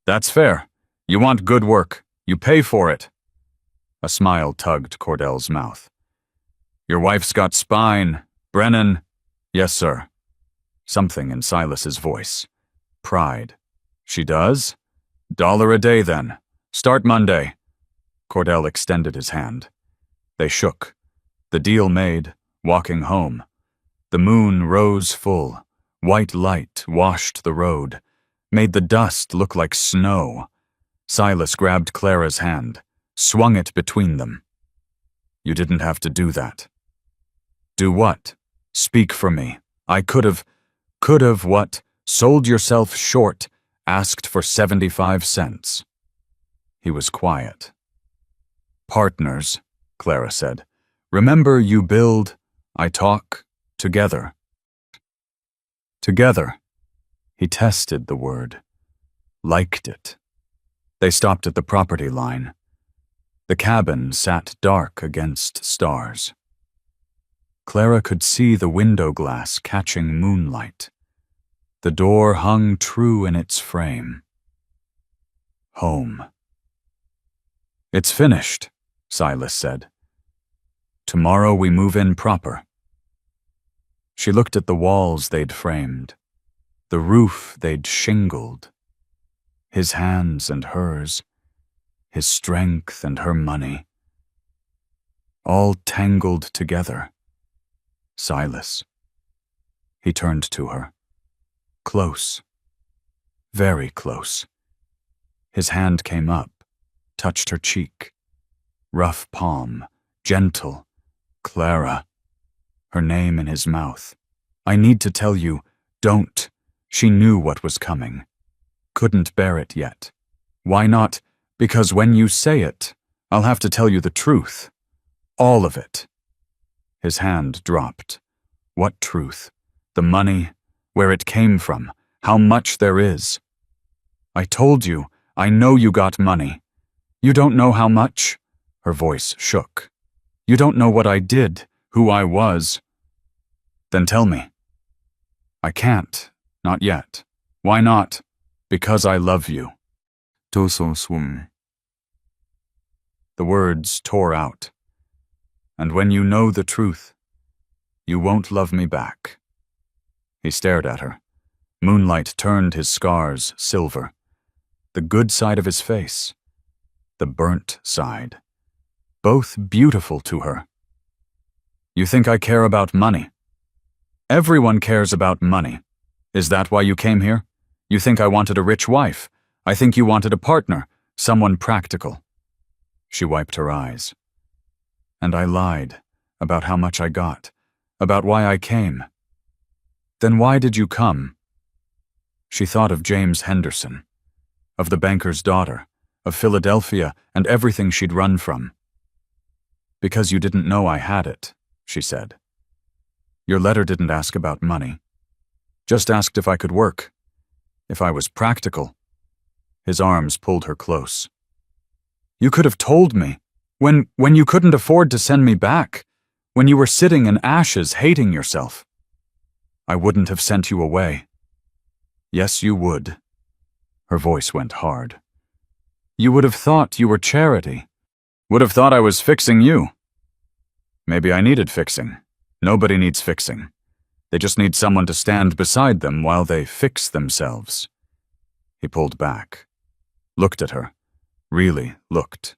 That's fair. You want good work. You pay for it." A smile tugged Cordell's mouth. "Your wife's got spine. Brennan." "Yes, sir." Something in Silas's voice. Pride. "She does? $1 a day, then. Start Monday." Cordell extended his hand. They shook. The deal made, walking home. The moon rose full. White light washed the road, made the dust look like snow. Silas grabbed Clara's hand, swung it between them. You didn't have to do that. Do what? Speak for me. I could have what? Sold yourself short, asked for 75 cents. He was quiet. Partners, Clara said. Remember, you build, I talk, together. Together. He tested the word. Liked it. They stopped at the property line. The cabin sat dark against stars. Clara could see the window glass catching moonlight. The door hung true in its frame. Home. It's finished, Silas said. Tomorrow we move in proper. She looked at the walls they'd framed, the roof they'd shingled, his hands and hers, his strength and her money, all tangled together. Silas. He turned to her. Close. Very close. His hand came up, touched her cheek. Rough palm, gentle. Clara. Her name in his mouth. I need to tell you, don't. She knew what was coming. Couldn't bear it yet. Why not? Because when you say it, I'll have to tell you the truth. All of it. His hand dropped. What truth? The money, where it came from, how much there is. I told you, I know you got money. You don't know how much? Her voice shook. You don't know what I did, who I was. Then tell me. I can't, not yet. Why not? Because I love you. The words tore out. And when you know the truth, you won't love me back. He stared at her. Moonlight turned his scars silver. The good side of his face. The burnt side. Both beautiful to her. You think I care about money? Everyone cares about money. Is that why you came here? You think I wanted a rich wife. I think you wanted a partner, someone practical. She wiped her eyes. And I lied about how much I got, about why I came. Then why did you come? She thought of James Henderson, of the banker's daughter, of Philadelphia and everything she'd run from. Because you didn't know I had it, she said. Your letter didn't ask about money. Just asked if I could work, if I was practical. His arms pulled her close. You could have told me. When you couldn't afford to send me back, when you were sitting in ashes hating yourself. I wouldn't have sent you away. Yes, you would. Her voice went hard. You would have thought you were charity. Would have thought I was fixing you. Maybe I needed fixing. Nobody needs fixing. They just need someone to stand beside them while they fix themselves. He pulled back. Looked at her. Really looked.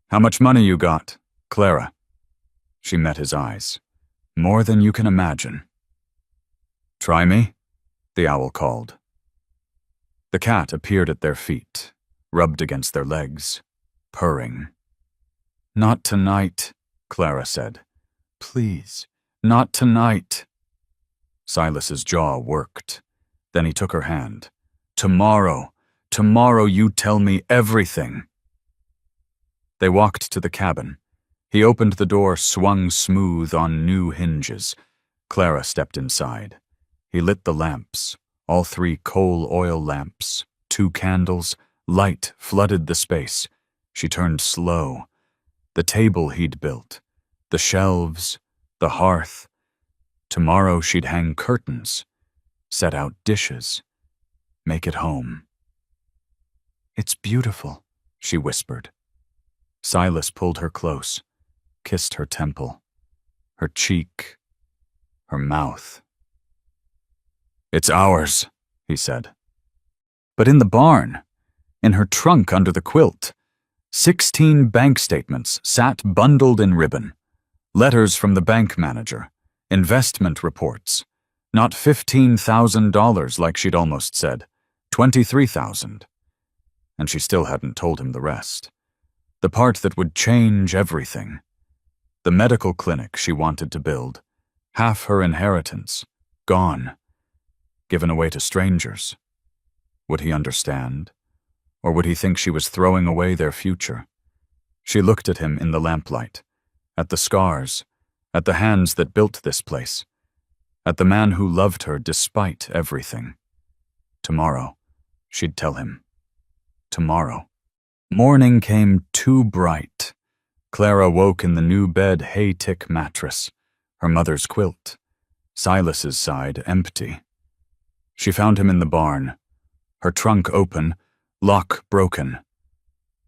How much money you got, Clara? She met his eyes. More than you can imagine. Try me, the owl called. The cat appeared at their feet, rubbed against their legs, purring. Not tonight, Clara said. Please, not tonight. Silas's jaw worked. Then he took her hand. Tomorrow you tell me everything. They walked to the cabin. He opened the door, swung smooth on new hinges. Clara stepped inside. He lit the lamps, all 3 coal oil lamps, 2 candles. Light flooded the space. She turned slow. The table he'd built, the shelves, the hearth. Tomorrow she'd hang curtains, set out dishes, make it home. It's beautiful, she whispered. Silas pulled her close, kissed her temple, her cheek, her mouth. It's ours, he said. But in the barn, in her trunk under the quilt, 16 bank statements sat bundled in ribbon. Letters from the bank manager, investment reports. Not $15,000 like she'd almost said, $23,000. And she still hadn't told him the rest. The part that would change everything. The medical clinic she wanted to build. Half her inheritance. Gone. Given away to strangers. Would he understand? Or would he think she was throwing away their future? She looked at him in the lamplight. At the scars. At the hands that built this place. At the man who loved her despite everything. Tomorrow, she'd tell him. Tomorrow. Morning came too bright. Clara woke in the new bed hay-tick mattress, her mother's quilt, Silas's side empty. She found him in the barn, her trunk open, lock broken.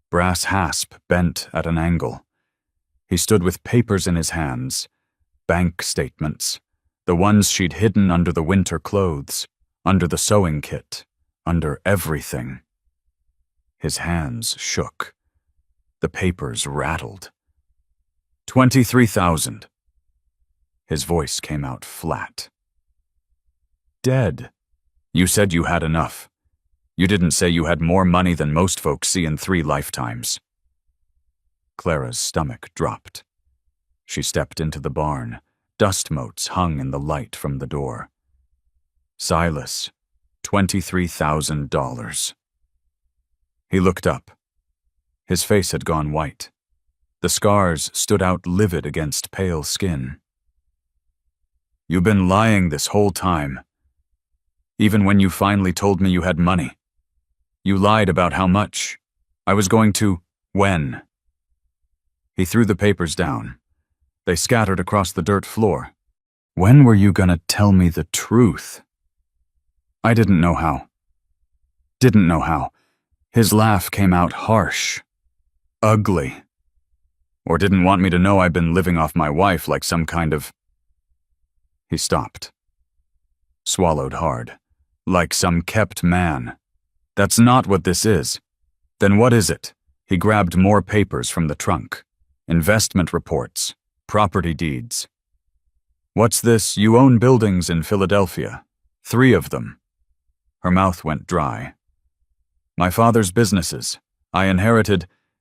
Brass hasp bent at an angle. He stood with papers in his hands, bank statements, the ones she'd hidden under the winter clothes, under the sewing kit, under everything. His hands shook. The papers rattled. 23,000. His voice came out flat. Dead. You said you had enough. You didn't say you had more money than most folks see in 3 lifetimes. Clara's stomach dropped. She stepped into the barn. Dust motes hung in the light from the door. Silas, $23,000. He looked up. His face had gone white. The scars stood out livid against pale skin. You've been lying this whole time. Even when you finally told me you had money. You lied about how much. I was going to, when. He threw the papers down. They scattered across the dirt floor. When were you gonna tell me the truth? I didn't know how. Didn't know how. His laugh came out harsh. Ugly. Or didn't want me to know I'd been living off my wife like some kind of... He stopped. Swallowed hard. Like some kept man. That's not what this is. Then what is it? He grabbed more papers from the trunk. Investment reports. Property deeds. What's this? You own buildings in Philadelphia. 3 of them. Her mouth went dry. My father's businesses.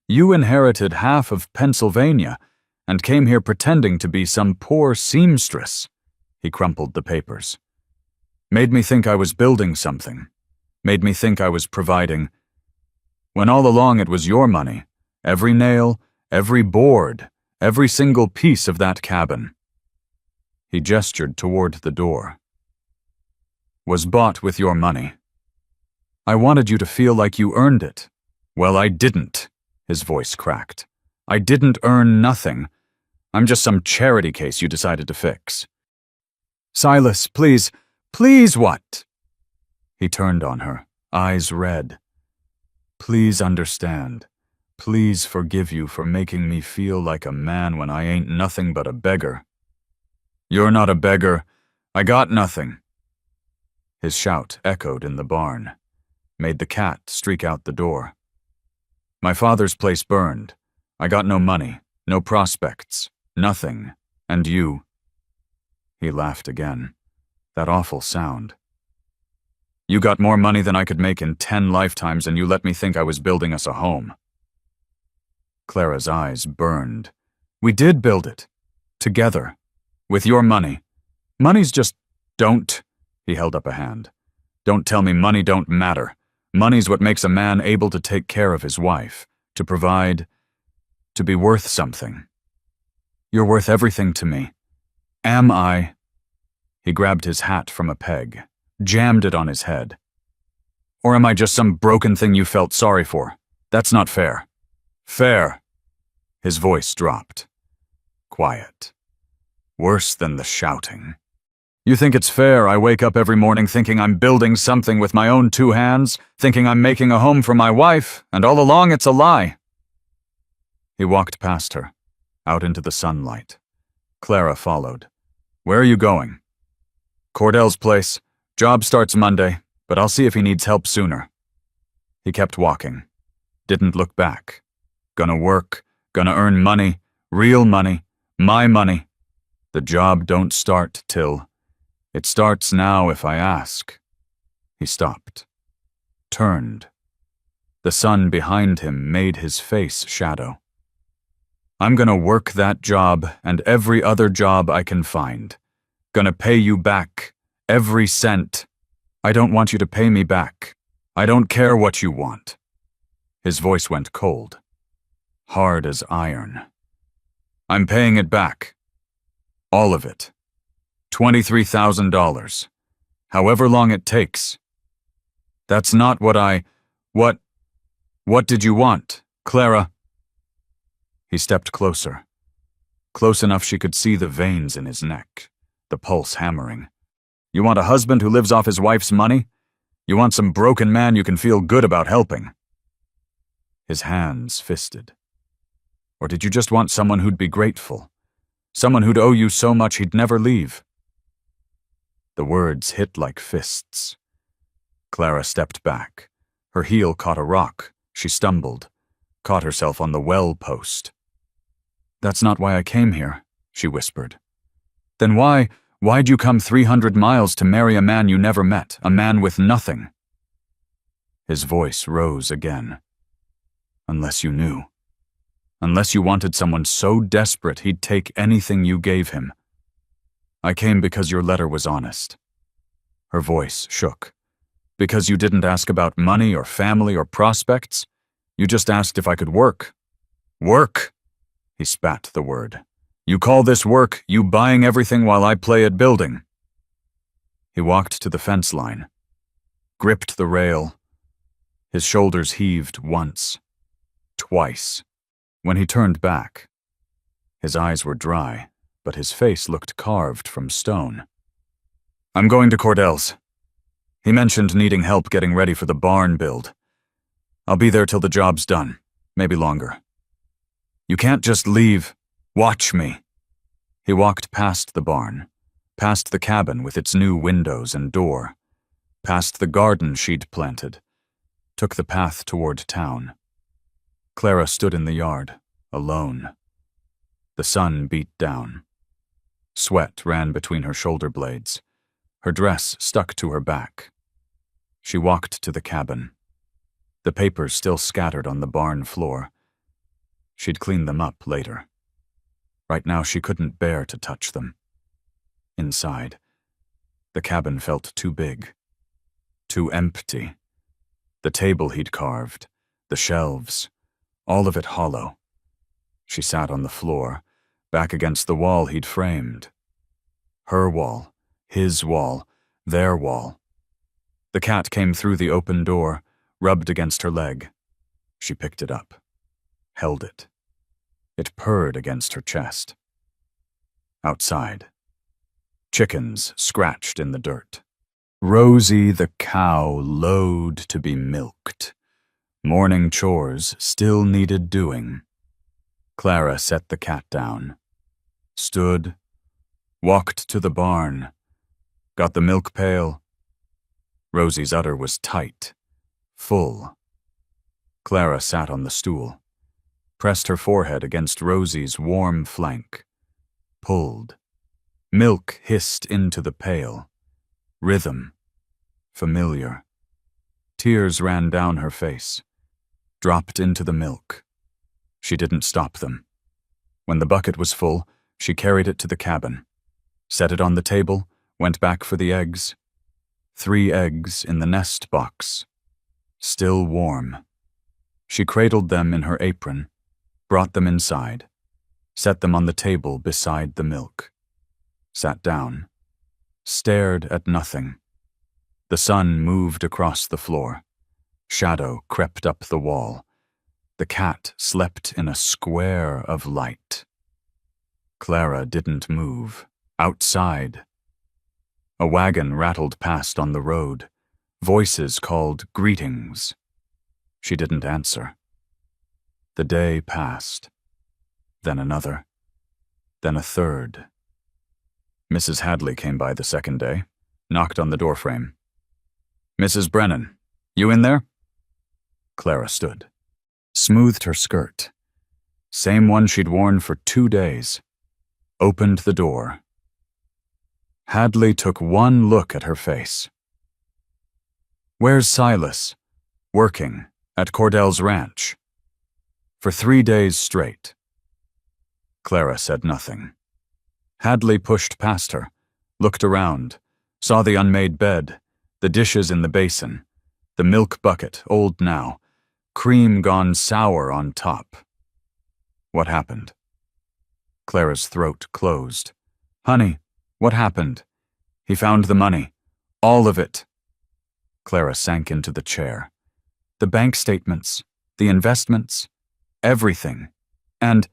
You inherited half of Pennsylvania and came here pretending to be some poor seamstress. He crumpled the papers. Made me think I was building something. Made me think I was providing. When all along it was your money. Every nail, every board, every single piece of that cabin. He gestured toward the door. Was bought with your money. I wanted you to feel like you earned it. Well, I didn't. His voice cracked. I didn't earn nothing. I'm just some charity case you decided to fix. Silas, please, please what? He turned on her, eyes red. Please understand. Please forgive you for making me feel like a man when I ain't nothing but a beggar. You're not a beggar. I got nothing. His shout echoed in the barn, made the cat streak out the door. My father's place burned. I got no money, no prospects, nothing, and you. He laughed again. That awful sound. You got more money than I could make in 10 lifetimes, and you let me think I was building us a home. Clara's eyes burned. We did build it. Together. With your money. Money's just... Don't. He held up a hand. Don't tell me money don't matter. Money's what makes a man able to take care of his wife, to provide, to be worth something. You're worth everything to me. Am I? He grabbed his hat from a peg, jammed it on his head. Or am I just some broken thing you felt sorry for? That's not fair. Fair. His voice dropped. Quiet. Worse than the shouting. You think it's fair I wake up every morning thinking I'm building something with my own 2 hands, thinking I'm making a home for my wife, and all along it's a lie. He walked past her, out into the sunlight. Clara followed. Where are you going? Cordell's place. Job starts Monday, but I'll see if he needs help sooner. He kept walking. Didn't look back. Gonna work, gonna earn money, real money, my money. The job don't start till... It starts now if I ask. He stopped. Turned. The sun behind him made his face shadow. I'm gonna work that job and every other job I can find. Gonna pay you back. Every cent. I don't want you to pay me back. I don't care what you want. His voice went cold, hard as iron. I'm paying it back. All of it. $23,000. However long it takes. That's not what What did you want, Clara? He stepped closer. Close enough she could see the veins in his neck, the pulse hammering. You want a husband who lives off his wife's money? You want some broken man you can feel good about helping? His hands fisted. Or did you just want someone who'd be grateful? Someone who'd owe you so much he'd never leave? The words hit like fists. Clara stepped back. Her heel caught a rock. She stumbled, caught herself on the well post. That's not why I came here, she whispered. Then why'd you come 300 miles to marry a man you never met, a man with nothing? His voice rose again. Unless you knew. Unless you wanted someone so desperate he'd take anything you gave him. I came because your letter was honest. Her voice shook. Because you didn't ask about money or family or prospects. You just asked if I could work. Work! He spat the word. You call this work, you buying everything while I play at building. He walked to the fence line, gripped the rail. His shoulders heaved once, twice. When he turned back, his eyes were dry, but his face looked carved from stone. I'm going to Cordell's. He mentioned needing help getting ready for the barn build. I'll be there till the job's done, maybe longer. You can't just leave. Watch me. He walked past the barn, past the cabin with its new windows and door, past the garden she'd planted, took the path toward town. Clara stood in the yard, alone. The sun beat down. Sweat ran between her shoulder blades. Her dress stuck to her back. She walked to the cabin. The papers still scattered on the barn floor. She'd clean them up later. Right now she couldn't bear to touch them. Inside, the cabin felt too big, too empty. The table he'd carved, the shelves, all of it hollow. She sat on the floor, back against the wall he'd framed. Her wall, his wall, their wall. The cat came through the open door, rubbed against her leg. She picked it up, held it. It purred against her chest. Outside, chickens scratched in the dirt. Rosie the cow lowed to be milked. Morning chores still needed doing. Clara set the cat down, stood, walked to the barn, got the milk pail. Rosie's udder was tight, full. Clara sat on the stool, pressed her forehead against Rosie's warm flank, pulled. Milk hissed into the pail. Rhythm. Familiar. Tears ran down her face, dropped into the milk. She didn't stop them. When the bucket was full, she carried it to the cabin, set it on the table, went back for the eggs. 3 eggs in the nest box, still warm. She cradled them in her apron, brought them inside, set them on the table beside the milk, sat down, stared at nothing. The sun moved across the floor. Shadow crept up the wall. The cat slept in a square of light. Clara didn't move. Outside. A wagon rattled past on the road. Voices called greetings. She didn't answer. The day passed. Then another. Then a third. Mrs. Hadley came by the second day, knocked on the doorframe. Mrs. Brennan, you in there? Clara stood, smoothed her skirt, same one she'd worn for 2 days, opened the door. Hadley took one look at her face. Where's Silas? Working at Cordell's ranch. For 3 days straight. Clara said nothing. Hadley pushed past her, looked around, saw the unmade bed, the dishes in the basin, the milk bucket, old now, cream gone sour on top. What happened? Clara's throat closed. Honey, what happened? He found the money. All of it. Clara sank into the chair. The bank statements, the investments, everything. And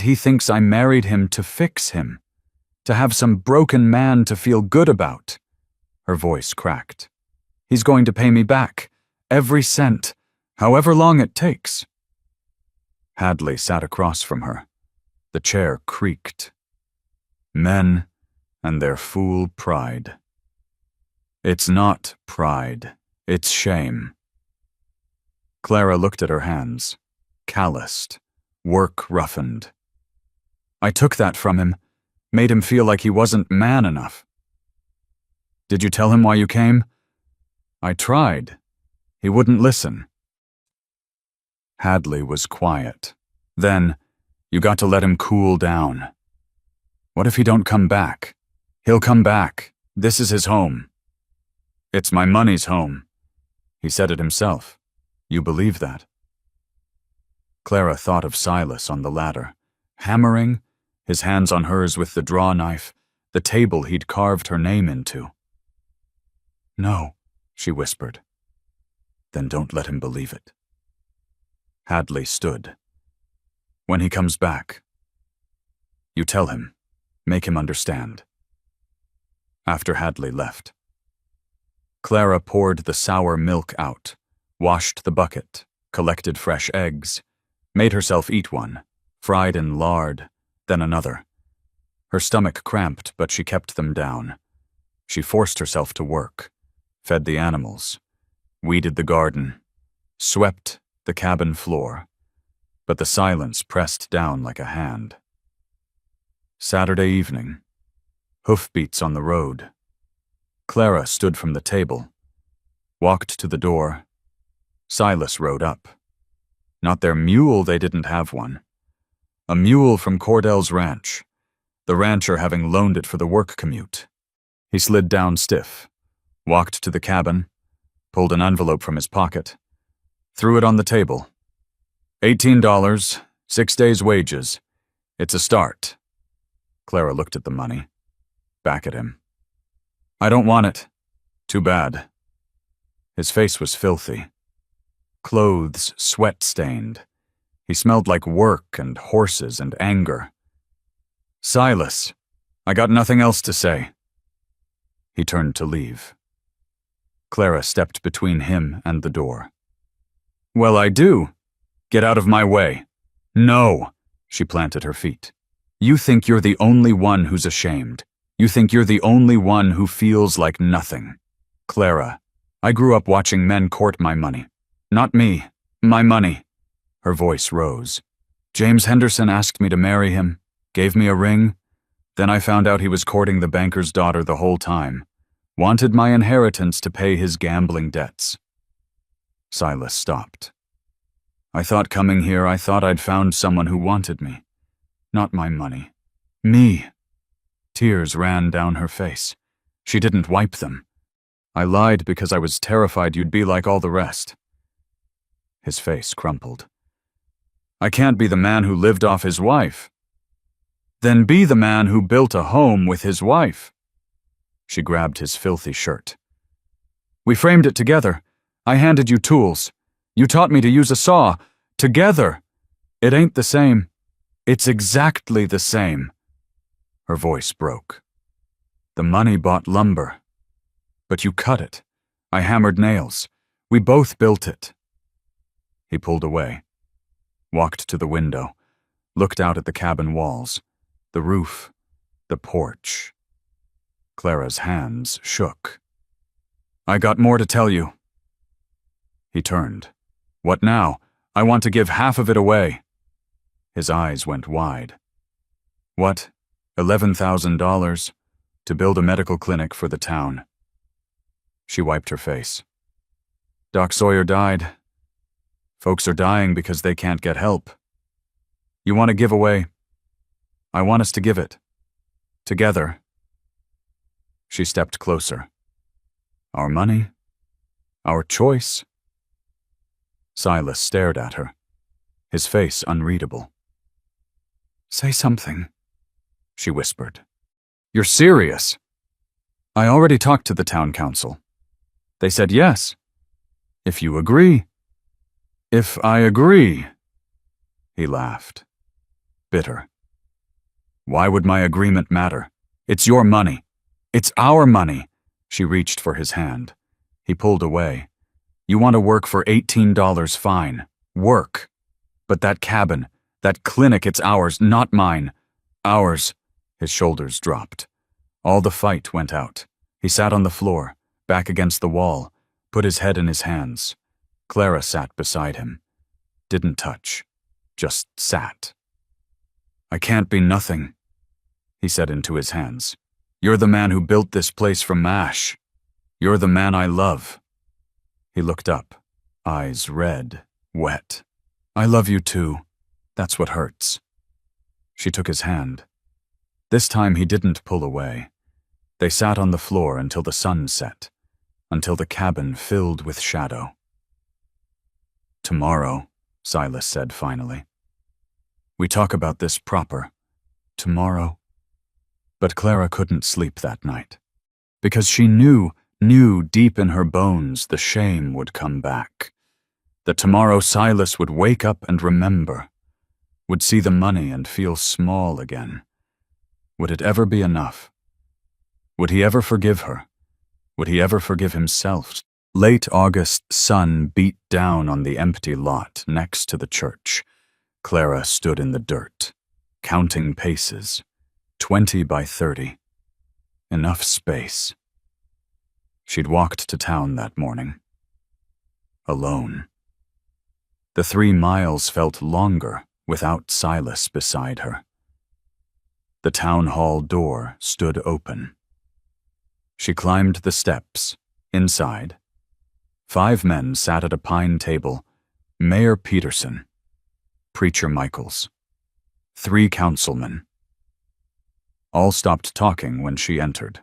he thinks I married him to fix him, to have some broken man to feel good about. Her voice cracked. He's going to pay me back, every cent, however long it takes. Hadley sat across from her. The chair creaked. Men and their fool pride. It's not pride, it's shame. Clara looked at her hands, calloused, work-roughened. I took that from him, made him feel like he wasn't man enough. Did you tell him why you came? I tried. He wouldn't listen. Hadley was quiet. Then, you got to let him cool down. What if he don't come back? He'll come back. This is his home. It's my money's home. He said it himself. You believe that? Clara thought of Silas on the ladder, hammering, his hands on hers with the draw knife, the table he'd carved her name into. No, she whispered. Then don't let him believe it. Hadley stood. When he comes back, you tell him, make him understand. After Hadley left, Clara poured the sour milk out, washed the bucket, collected fresh eggs, made herself eat one, fried in lard, then another. Her stomach cramped, but she kept them down. She forced herself to work, fed the animals, weeded the garden, swept the cabin floor, but the silence pressed down like a hand. Saturday evening, hoofbeats on the road. Clara stood from the table, walked to the door. Silas rode up. Not their mule, they didn't have one. A mule from Cordell's ranch, the rancher having loaned it for the work commute. He slid down stiff, walked to the cabin, pulled an envelope from his pocket, threw it on the table. $18, 6 days' wages. It's a start. Clara looked at the money, back at him. I don't want it. Too bad. His face was filthy. Clothes sweat-stained. He smelled like work and horses and anger. Silas, I got nothing else to say. He turned to leave. Clara stepped between him and the door. Well, I do. Get out of my way. No, she planted her feet. You think you're the only one who's ashamed. You think you're the only one who feels like nothing. Clara, I grew up watching men court my money. Not me, my money. Her voice rose. James Henderson asked me to marry him, gave me a ring. Then I found out he was courting the banker's daughter the whole time. Wanted my inheritance to pay his gambling debts. Silas stopped. I thought coming here, I thought I'd found someone who wanted me. Not my money. Me. Tears ran down her face. She didn't wipe them. I lied because I was terrified you'd be like all the rest. His face crumpled. I can't be the man who lived off his wife. Then be the man who built a home with his wife. She grabbed his filthy shirt. We framed it together. I handed you tools. You taught me to use a saw. Together. It ain't the same. It's exactly the same. Her voice broke. The money bought lumber. But you cut it. I hammered nails. We both built it. He pulled away, walked to the window, looked out at the cabin walls, the roof, the porch. Clara's hands shook. I got more to tell you. He turned. What now? I want to give half of it away. His eyes went wide. What? $11,000 to build a medical clinic for the town. She wiped her face. Doc Sawyer died. Folks are dying because they can't get help. You want to give away I want us to give it. Together. She stepped closer. Our money? Our choice? Silas stared at her, his face unreadable. Say something, she whispered. You're serious? I already talked to the town council. They said yes. If you agree. If I agree. He laughed, bitter. Why would my agreement matter? It's your money. It's our money. She reached for his hand. He pulled away. You want to work for $18, fine. Work. But that cabin, that clinic, it's ours, not mine. Ours. His shoulders dropped. All the fight went out. He sat on the floor, back against the wall, put his head in his hands. Clara sat beside him. Didn't touch. Just sat. I can't be nothing, he said into his hands. You're the man who built this place from ash. You're the man I love. He looked up, eyes red, wet. I love you too. That's what hurts. She took his hand. This time he didn't pull away. They sat on the floor until the sun set, until the cabin filled with shadow. Tomorrow, Silas said finally. We talk about this proper. Tomorrow. But Clara couldn't sleep that night, because she knew deep in her bones the shame would come back. That tomorrow Silas would wake up and remember, would see the money and feel small again. Would it ever be enough? Would he ever forgive her? Would he ever forgive himself? Late August sun beat down on the empty lot next to the church. Clara stood in the dirt, counting paces, 20 by 30. Enough space. She'd walked to town that morning. Alone. The 3 miles felt longer without Silas beside her. The town hall door stood open. She climbed the steps, inside. 5 men sat at a pine table. Mayor Peterson, Preacher Michaels, 3 councilmen. All stopped talking when she entered.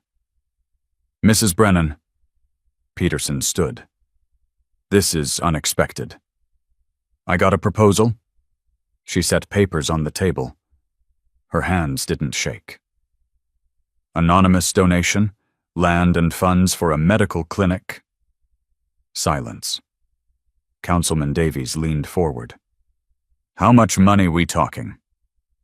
Mrs. Brennan. Peterson stood. This is unexpected. I got a proposal. She set papers on the table. Her hands didn't shake. Anonymous donation, land and funds for a medical clinic. Silence. Councilman Davies leaned forward. How much money we talking?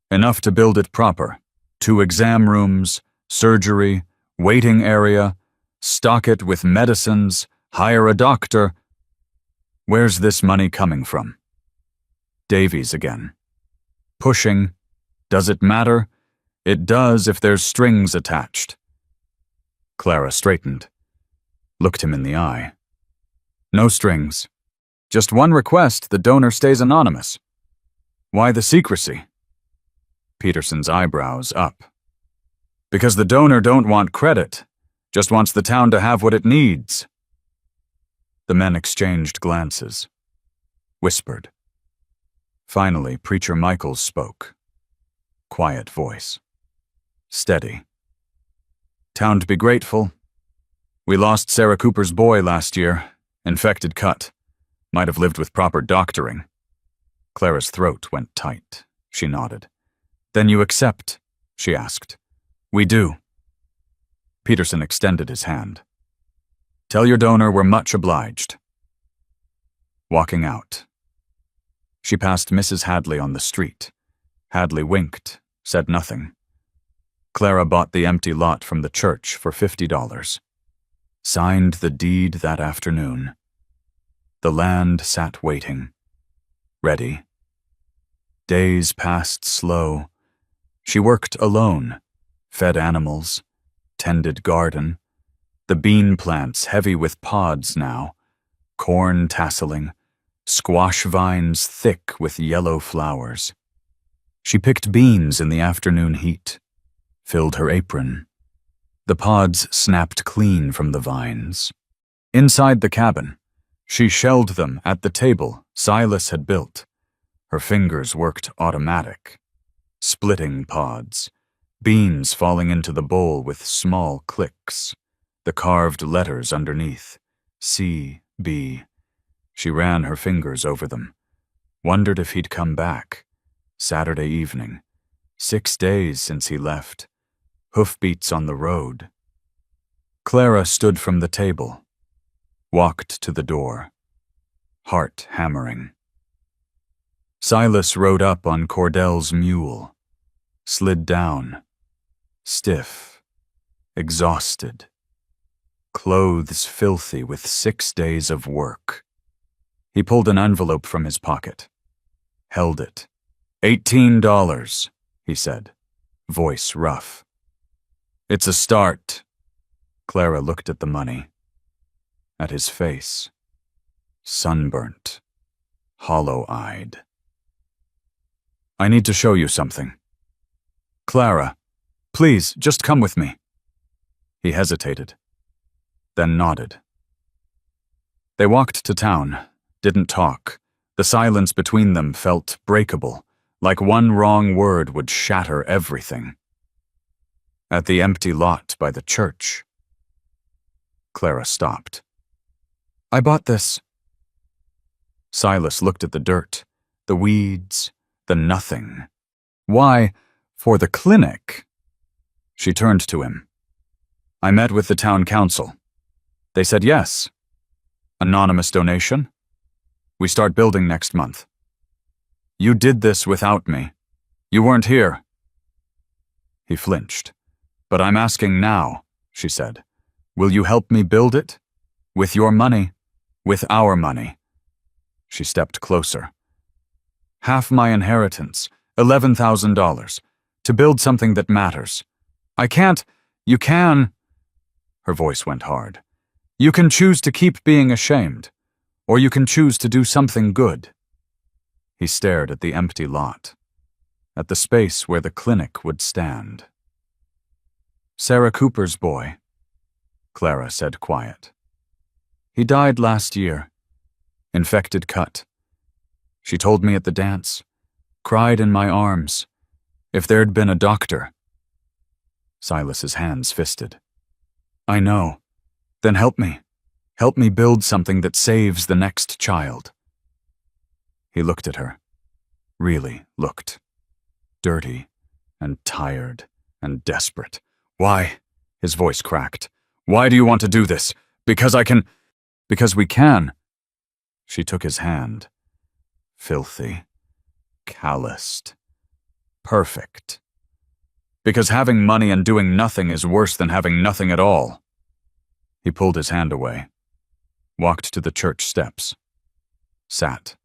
Enough to build it proper. 2 exam rooms, surgery, waiting area, stock it with medicines, hire a doctor. Where's this money coming from? Davies again. Pushing. Does it matter? It does if there's strings attached. Clara straightened, looked him in the eye. No strings. Just one request: the donor stays anonymous. Why the secrecy? Peterson's eyebrows up. Because the donor don't want credit, just wants the town to have what it needs. The men exchanged glances, whispered. Finally, Preacher Michaels spoke. Quiet voice. Steady. Town to be grateful. We lost Sarah Cooper's boy last year. Infected cut. Might have lived with proper doctoring. Clara's throat went tight. She nodded. Then you accept? She asked. We do. Peterson extended his hand. Tell your donor we're much obliged. Walking out. She passed Mrs. Hadley on the street. Hadley winked, said nothing. Clara bought the empty lot from the church for $50. Signed the deed that afternoon. The land sat waiting. Ready. Days passed slow. She worked alone, fed animals, tended garden, the bean plants heavy with pods now, corn tasseling, squash vines thick with yellow flowers. She picked beans in the afternoon heat, filled her apron. The pods snapped clean from the vines. Inside the cabin, she shelled them at the table Silas had built. Her fingers worked automatic. splitting pods, beans falling into the bowl with small clicks, the carved letters underneath, C, B. She ran her fingers over them, wondered if he'd come back. Saturday evening, 6 days since he left, hoofbeats on the road. Clara stood from the table, walked to the door, heart hammering. Silas rode up on Cordell's mule, slid down, stiff, exhausted, clothes filthy with 6 days of work. He pulled an envelope from his pocket, held it. $18, he said, voice rough. It's a start. Clara looked at the money, at his face, sunburnt, hollow-eyed. I need to show you something. Clara, please, just come with me. He hesitated, then nodded. They walked to town, didn't talk. The silence between them felt breakable, like one wrong word would shatter everything. At the empty lot by the church, Clara stopped. I bought this. Silas looked at the dirt, the weeds, the nothing. Why, for the clinic. She turned to him. I met with the town council. They said yes. Anonymous donation. We start building next month. You did this without me. You weren't here. He flinched. But I'm asking now, she said. Will you help me build it? With your money? With our money? She stepped closer. Half my inheritance, $11,000, to build something that matters. I can't. You can. Her voice went hard. You can choose to keep being ashamed, or you can choose to do something good. He stared at the empty lot, at the space where the clinic would stand. Sarah Cooper's boy, Clara said quiet. He died last year. Infected cut. She told me at the dance, cried in my arms. If there'd been a doctor. Silas's hands fisted. I know. Then help me. Help me build something that saves the next child. He looked at her. Really looked. Dirty and tired and desperate. Why? His voice cracked. Why do you want to do this? Because I can. Because we can. She took his hand. Filthy. Calloused. Perfect. Because having money and doing nothing is worse than having nothing at all. He pulled his hand away, walked to the church steps, sat,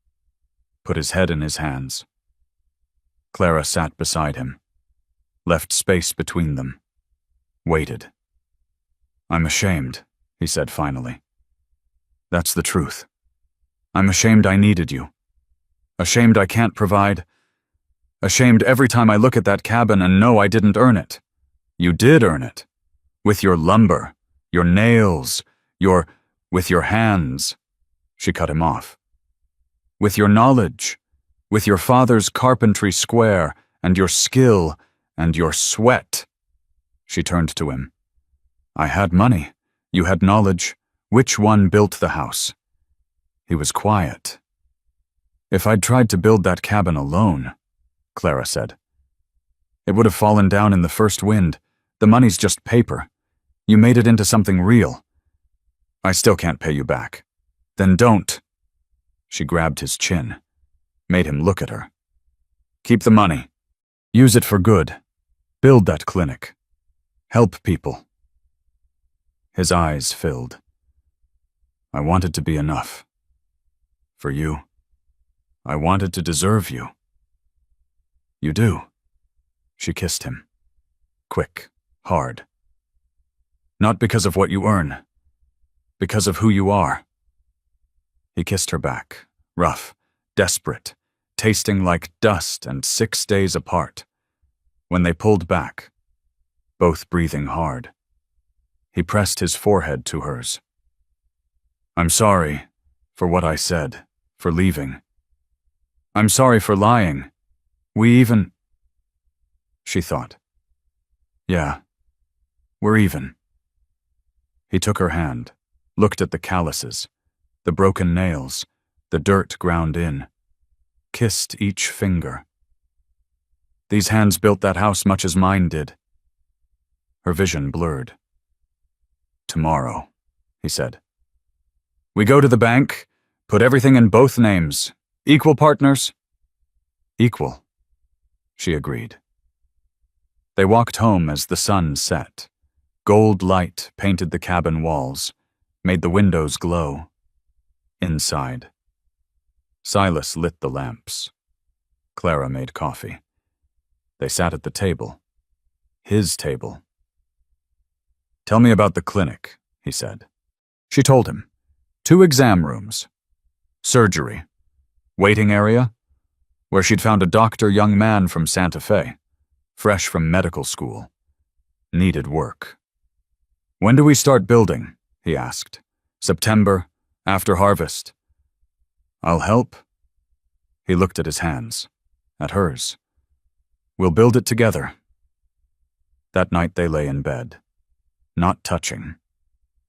put his head in his hands. Clara sat beside him, left space between them, waited. I'm ashamed, he said finally. That's the truth. I'm ashamed I needed you. Ashamed I can't provide. Ashamed every time I look at that cabin and know I didn't earn it. You did earn it. With your lumber, your nails, with your hands. She cut him off. With your knowledge, with your father's carpentry square, and your skill, and your sweat. She turned to him. I had money. You had knowledge. Which one built the house? He was quiet. If I'd tried to build that cabin alone, Clara said, it would have fallen down in the first wind. The money's just paper. You made it into something real. I still can't pay you back. Then don't. She grabbed his chin, made him look at her. Keep the money. Use it for good. Build that clinic. Help people. His eyes filled. I wanted to be enough. For you. I wanted to deserve you. You do. She kissed him. Quick, hard. Not because of what you earn. Because of who you are. He kissed her back, rough, desperate, tasting like dust and 6 days apart. When they pulled back, both breathing hard, he pressed his forehead to hers. I'm sorry for what I said, for leaving. I'm sorry for lying. We even... she thought. Yeah, we're even. He took her hand, looked at the calluses, the broken nails, the dirt ground in, kissed each finger. These hands built that house much as mine did. Her vision blurred. Tomorrow, he said. We go to the bank, put everything in both names. Equal partners? Equal, she agreed. They walked home as the sun set. Gold light painted the cabin walls, made the windows glow. Inside, Silas lit the lamps. Clara made coffee. They sat at the table. His table. Tell me about the clinic, he said. She told him. 2 exam rooms. Surgery. Waiting area, where she'd found a doctor young man from Santa Fe, fresh from medical school. Needed work. When do we start building? He asked. September, after harvest. I'll help. He looked at his hands, at hers. We'll build it together. That night they lay in bed, not touching.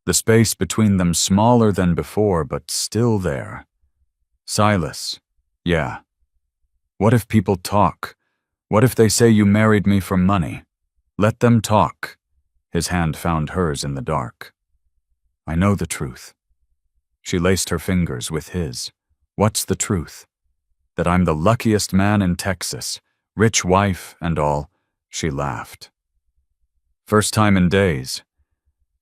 The space between them smaller than before, but still there. Silas, yeah. What if people talk? What if they say you married me for money? Let them talk. His hand found hers in the dark. I know the truth. She laced her fingers with his. What's the truth? That I'm the luckiest man in Texas, rich wife and all. She laughed. First time in days.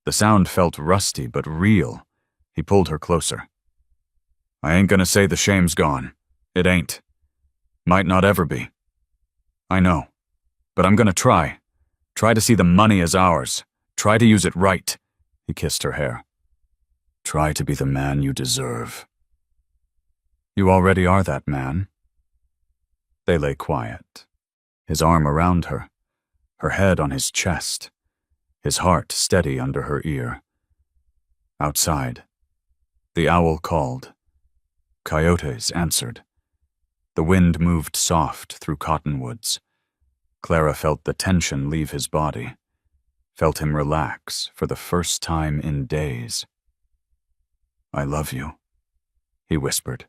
The sound felt rusty but real. He pulled her closer. I ain't gonna say the shame's gone. It ain't. Might not ever be. I know. But I'm gonna try. Try to see the money as ours. Try to use it right. He kissed her hair. Try to be the man you deserve. You already are that man. They lay quiet. His arm around her, her head on his chest, his heart steady under her ear. Outside, the owl called. Coyotes answered. The wind moved soft through cottonwoods. Clara felt the tension leave his body, felt him relax for the first time in days. I love you, he whispered.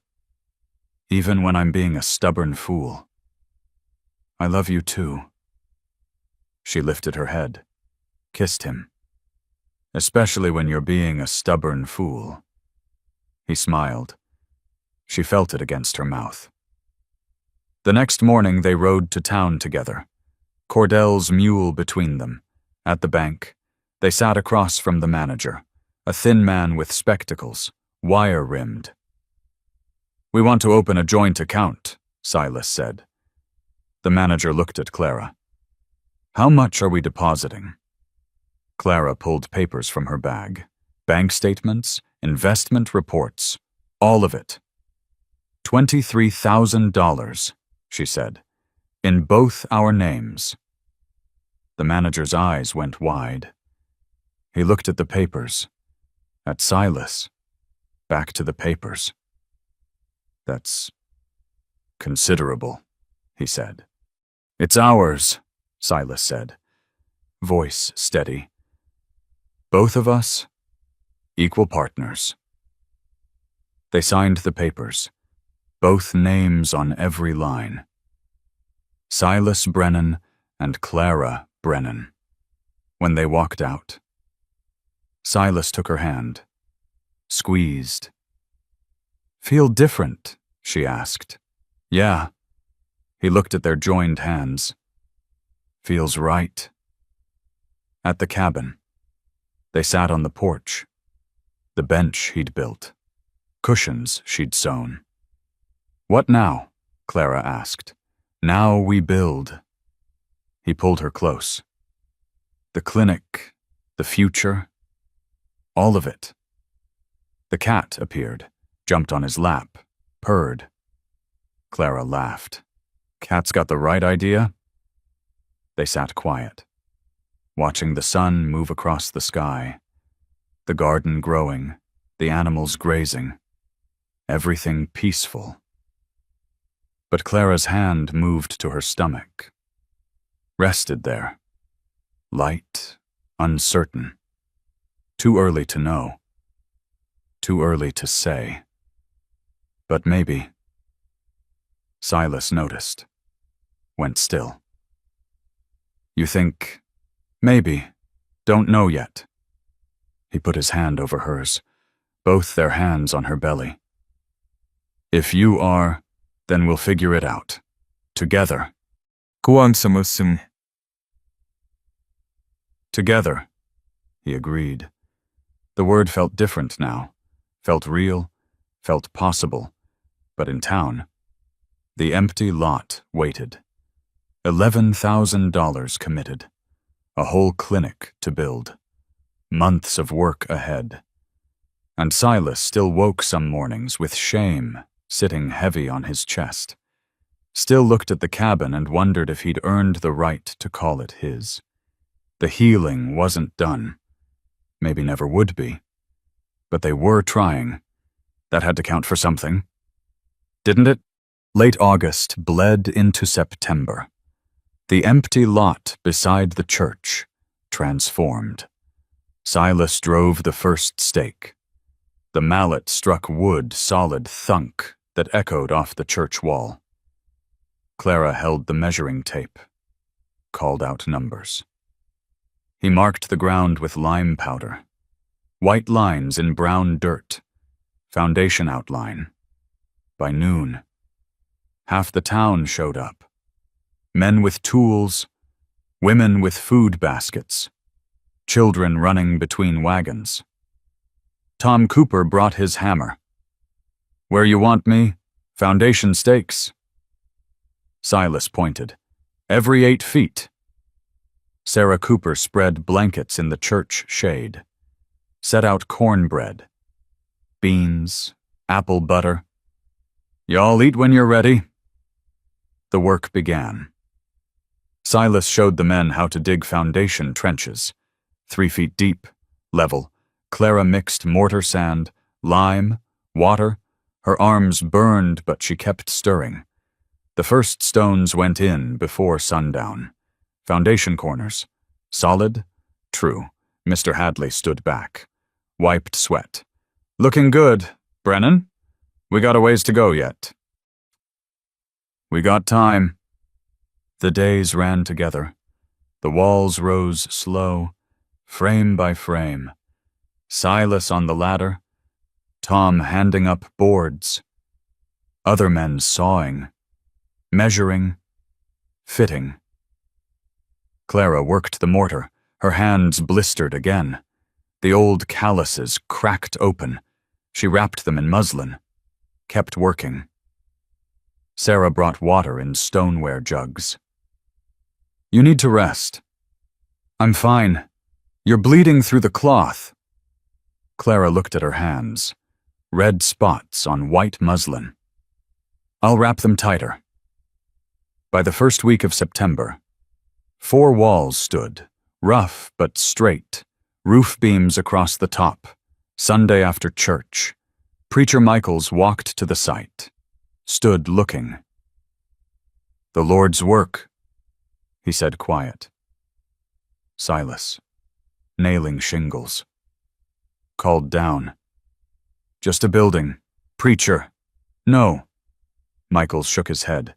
Even when I'm being a stubborn fool. I love you too. She lifted her head, kissed him. Especially when you're being a stubborn fool. He smiled. She felt it against her mouth. The next morning they rode to town together, Cordell's mule between them. At the bank, they sat across from the manager, a thin man with spectacles, wire-rimmed. We want to open a joint account, Silas said. The manager looked at Clara. How much are we depositing? Clara pulled papers from her bag. Bank statements, investment reports, all of it. $23,000, she said, in both our names. The manager's eyes went wide. He looked at the papers, at Silas, back to the papers. That's considerable, he said. It's ours, Silas said, voice steady. Both of us, equal partners. They signed the papers, both names on every line. Silas Brennan and Clara Brennan. When they walked out, Silas took her hand, squeezed. Feel different? She asked. Yeah. He looked at their joined hands. Feels right. At the cabin, they sat on the porch, the bench he'd built, cushions she'd sewn. What now? Clara asked. Now we build. He pulled her close. The clinic, the future, all of it. The cat appeared, jumped on his lap, purred. Clara laughed. Cat's got the right idea? They sat quiet, watching the sun move across the sky, the garden growing, the animals grazing, everything peaceful. But Clara's hand moved to her stomach. rested there. Light, uncertain. Too early to know. Too early to say. But maybe. Silas noticed. Went still. You think, maybe, don't know yet. He put his hand over hers, both their hands on her belly. If you are, then we'll figure it out. Together. Gå ang sumusung. Together, he agreed. The word felt different now, felt real, felt possible, but in town. The empty lot waited. $11,000 committed. A whole clinic to build. Months of work ahead. And Silas still woke some mornings with shame sitting heavy on his chest. Still looked at the cabin and wondered if he'd earned the right to call it his. The healing wasn't done. Maybe never would be. But they were trying. That had to count for something. Didn't it? Late August bled into September. The empty lot beside the church transformed. Silas drove the first stake. The mallet struck wood solid thunk that echoed off the church wall. Clara held the measuring tape, called out numbers. He marked the ground with lime powder. White lines in brown dirt. Foundation outline. By noon, half the town showed up. Men with tools, women with food baskets, children running between wagons. Tom Cooper brought his hammer. Where you want me? Foundation stakes. Silas pointed. Every 8 feet. Sarah Cooper spread blankets in the church shade. Set out cornbread. Beans, apple butter. Y'all eat when you're ready. The work began. Silas showed the men how to dig foundation trenches. 3 feet deep, level. Clara mixed mortar sand, lime, water. Her arms burned, but she kept stirring. The first stones went in before sundown. Foundation corners. Solid? True. Mr. Hadley stood back. Wiped sweat. Looking good, Brennan. We got a ways to go yet. We got time. The days ran together. The walls rose slow, frame by frame. Silas on the ladder. Tom handing up boards. Other men sawing. Measuring. Fitting. Clara worked the mortar. Her hands blistered again. The old calluses cracked open. She wrapped them in muslin. Kept working. Sarah brought water in stoneware jugs. You need to rest. I'm fine. You're bleeding through the cloth. Clara looked at her hands. Red spots on white muslin. I'll wrap them tighter. By the first week of September, 4 walls stood, rough but straight, roof beams across the top. Sunday after church, Preacher Michaels walked to the site, stood looking. The Lord's work, he said quiet. Silas, nailing shingles. Called down. Just a building. Preacher. No. Michaels shook his head.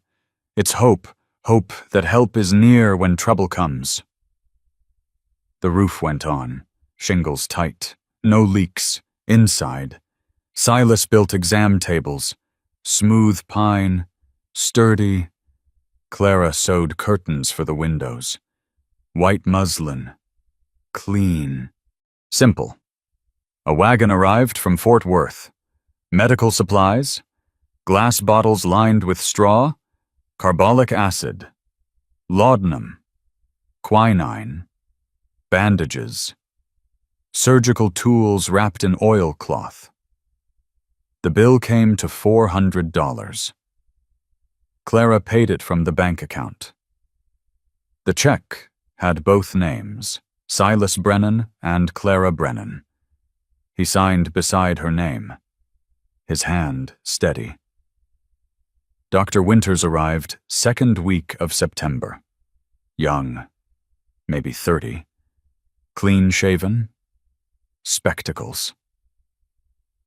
It's hope, hope that help is near when trouble comes. The roof went on, shingles tight, no leaks, inside. Silas built exam tables, smooth pine, sturdy. Clara sewed curtains for the windows. White muslin, clean, simple. A wagon arrived from Fort Worth. Medical supplies, glass bottles lined with straw, carbolic acid, laudanum, quinine, bandages, surgical tools wrapped in oilcloth. The bill came to $400. Clara paid it from the bank account. The check had both names, Silas Brennan and Clara Brennan. He signed beside her name, his hand steady. Dr. Winters arrived 2nd week of September. Young, maybe 30. Clean-shaven, spectacles.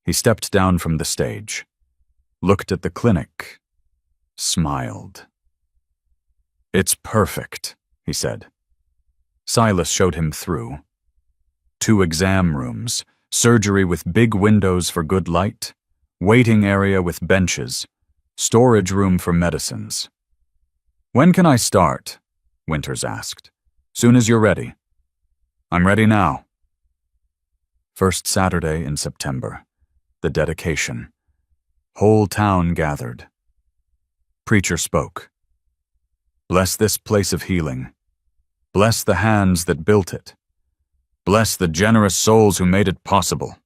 He stepped down from the stage, looked at the clinic, smiled. "It's perfect," he said. Silas showed him through. 2 exam rooms, surgery with big windows for good light, waiting area with benches, storage room for medicines. "When can I start?" Winters asked. "Soon as you're ready." "I'm ready now." First Saturday in September. The dedication. Whole town gathered. Preacher spoke. "Bless this place of healing. Bless the hands that built it. Bless the generous souls who made it possible."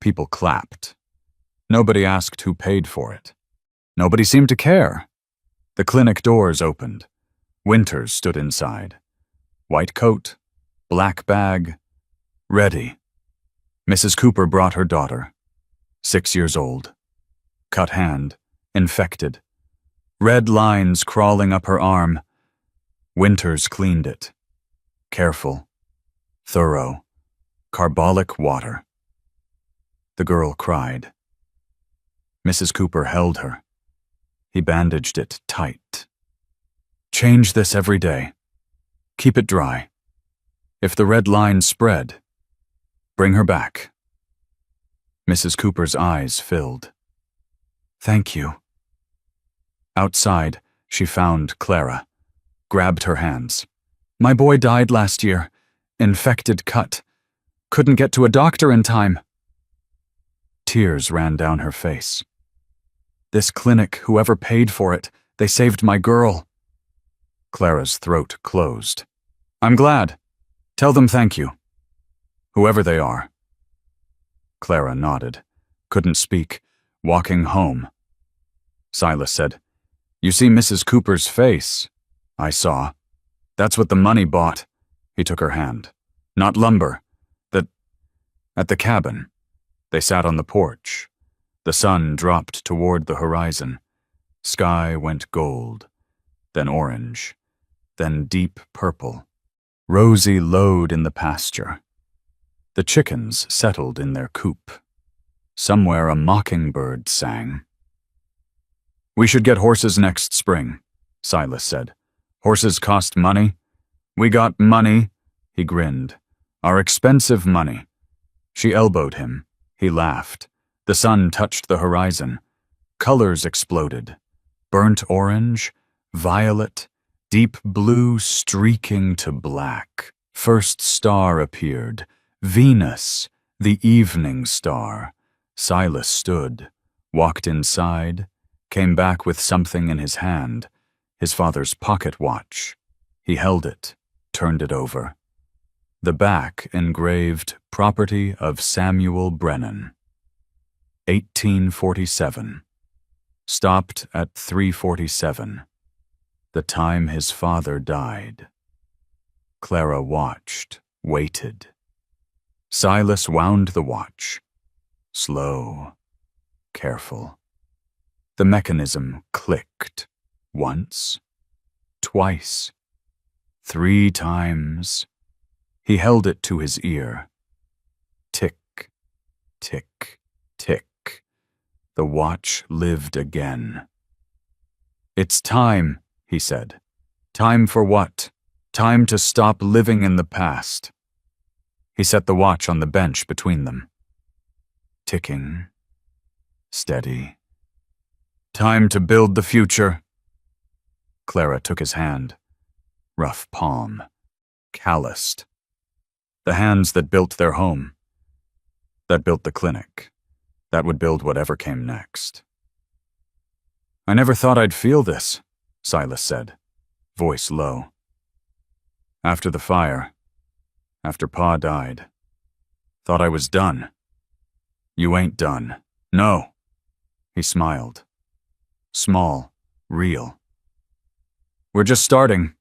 People clapped. Nobody asked who paid for it. Nobody seemed to care. The clinic doors opened. Winters stood inside. White coat, black bag, ready. Mrs. Cooper brought her daughter, 6 years old. Cut hand, infected. Red lines crawling up her arm. Winters cleaned it. Careful, thorough, carbolic water. The girl cried. Mrs. Cooper held her. He bandaged it tight. "Change this every day. Keep it dry. If the red lines spread, bring her back." Mrs. Cooper's eyes filled. "Thank you." Outside, she found Clara, grabbed her hands. "My boy died last year. Infected cut. Couldn't get to a doctor in time." Tears ran down her face. "This clinic, whoever paid for it, they saved my girl." Clara's throat closed. "I'm glad. Tell them thank you. Whoever they are." Clara nodded, couldn't speak, walking home. Silas said, "You see Mrs. Cooper's face?" "I saw. That's what the money bought." He took her hand. "Not lumber. At the cabin." They sat on the porch. The sun dropped toward the horizon. Sky went gold, then orange, then deep purple. Rosy lowed in the pasture. The chickens settled in their coop. Somewhere a mockingbird sang. "We should get horses next spring," Silas said. "Horses cost money." "We got money," he grinned. "Our expensive money." She elbowed him. He laughed. The sun touched the horizon. Colors exploded. Burnt orange, violet, deep blue streaking to black. First star appeared. Venus, the evening star. Silas stood, walked inside, came back with something in his hand, his father's pocket watch. He held it, turned it over. The back engraved "Property of Samuel Brennan." 1847. Stopped at 3:47. The time his father died. Clara watched, waited. Silas wound the watch. Slow, careful. The mechanism clicked. Once, twice, 3 times. He held it to his ear. Tick, tick, tick. The watch lived again. "It's time," he said. "Time for what? Time to stop living in the past." He set the watch on the bench between them. Ticking. Steady. "Time to build the future." Clara took his hand. Rough palm. Calloused. The hands that built their home. That built the clinic. That would build whatever came next. "I never thought I'd feel this," Silas said, voice low. "After the fire, after Pa died, thought I was done." "You ain't done. No." He smiled. Small, real. "We're just starting."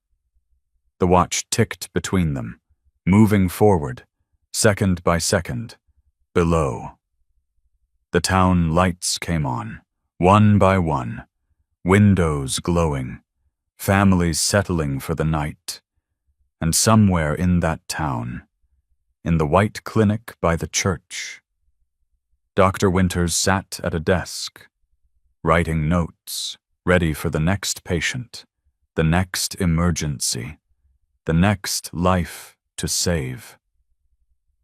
The watch ticked between them, moving forward, second by second, below. The town lights came on, one by one, windows glowing, families settling for the night, and somewhere in that town, in the white clinic by the church, Dr. Winters sat at a desk, writing notes, ready for the next patient, the next emergency, the next life to save.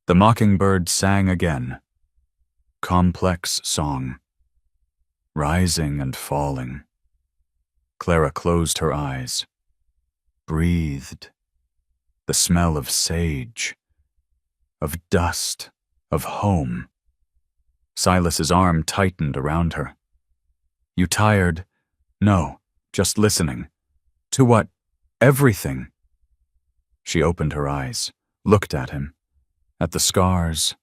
The mockingbird sang again, complex song, rising and falling. Clara closed her eyes, breathed. The smell of sage, of dust, of home. Silas's arm tightened around her. You tired? No, just listening. To what? Everything. She opened her eyes, looked at him, at the scars,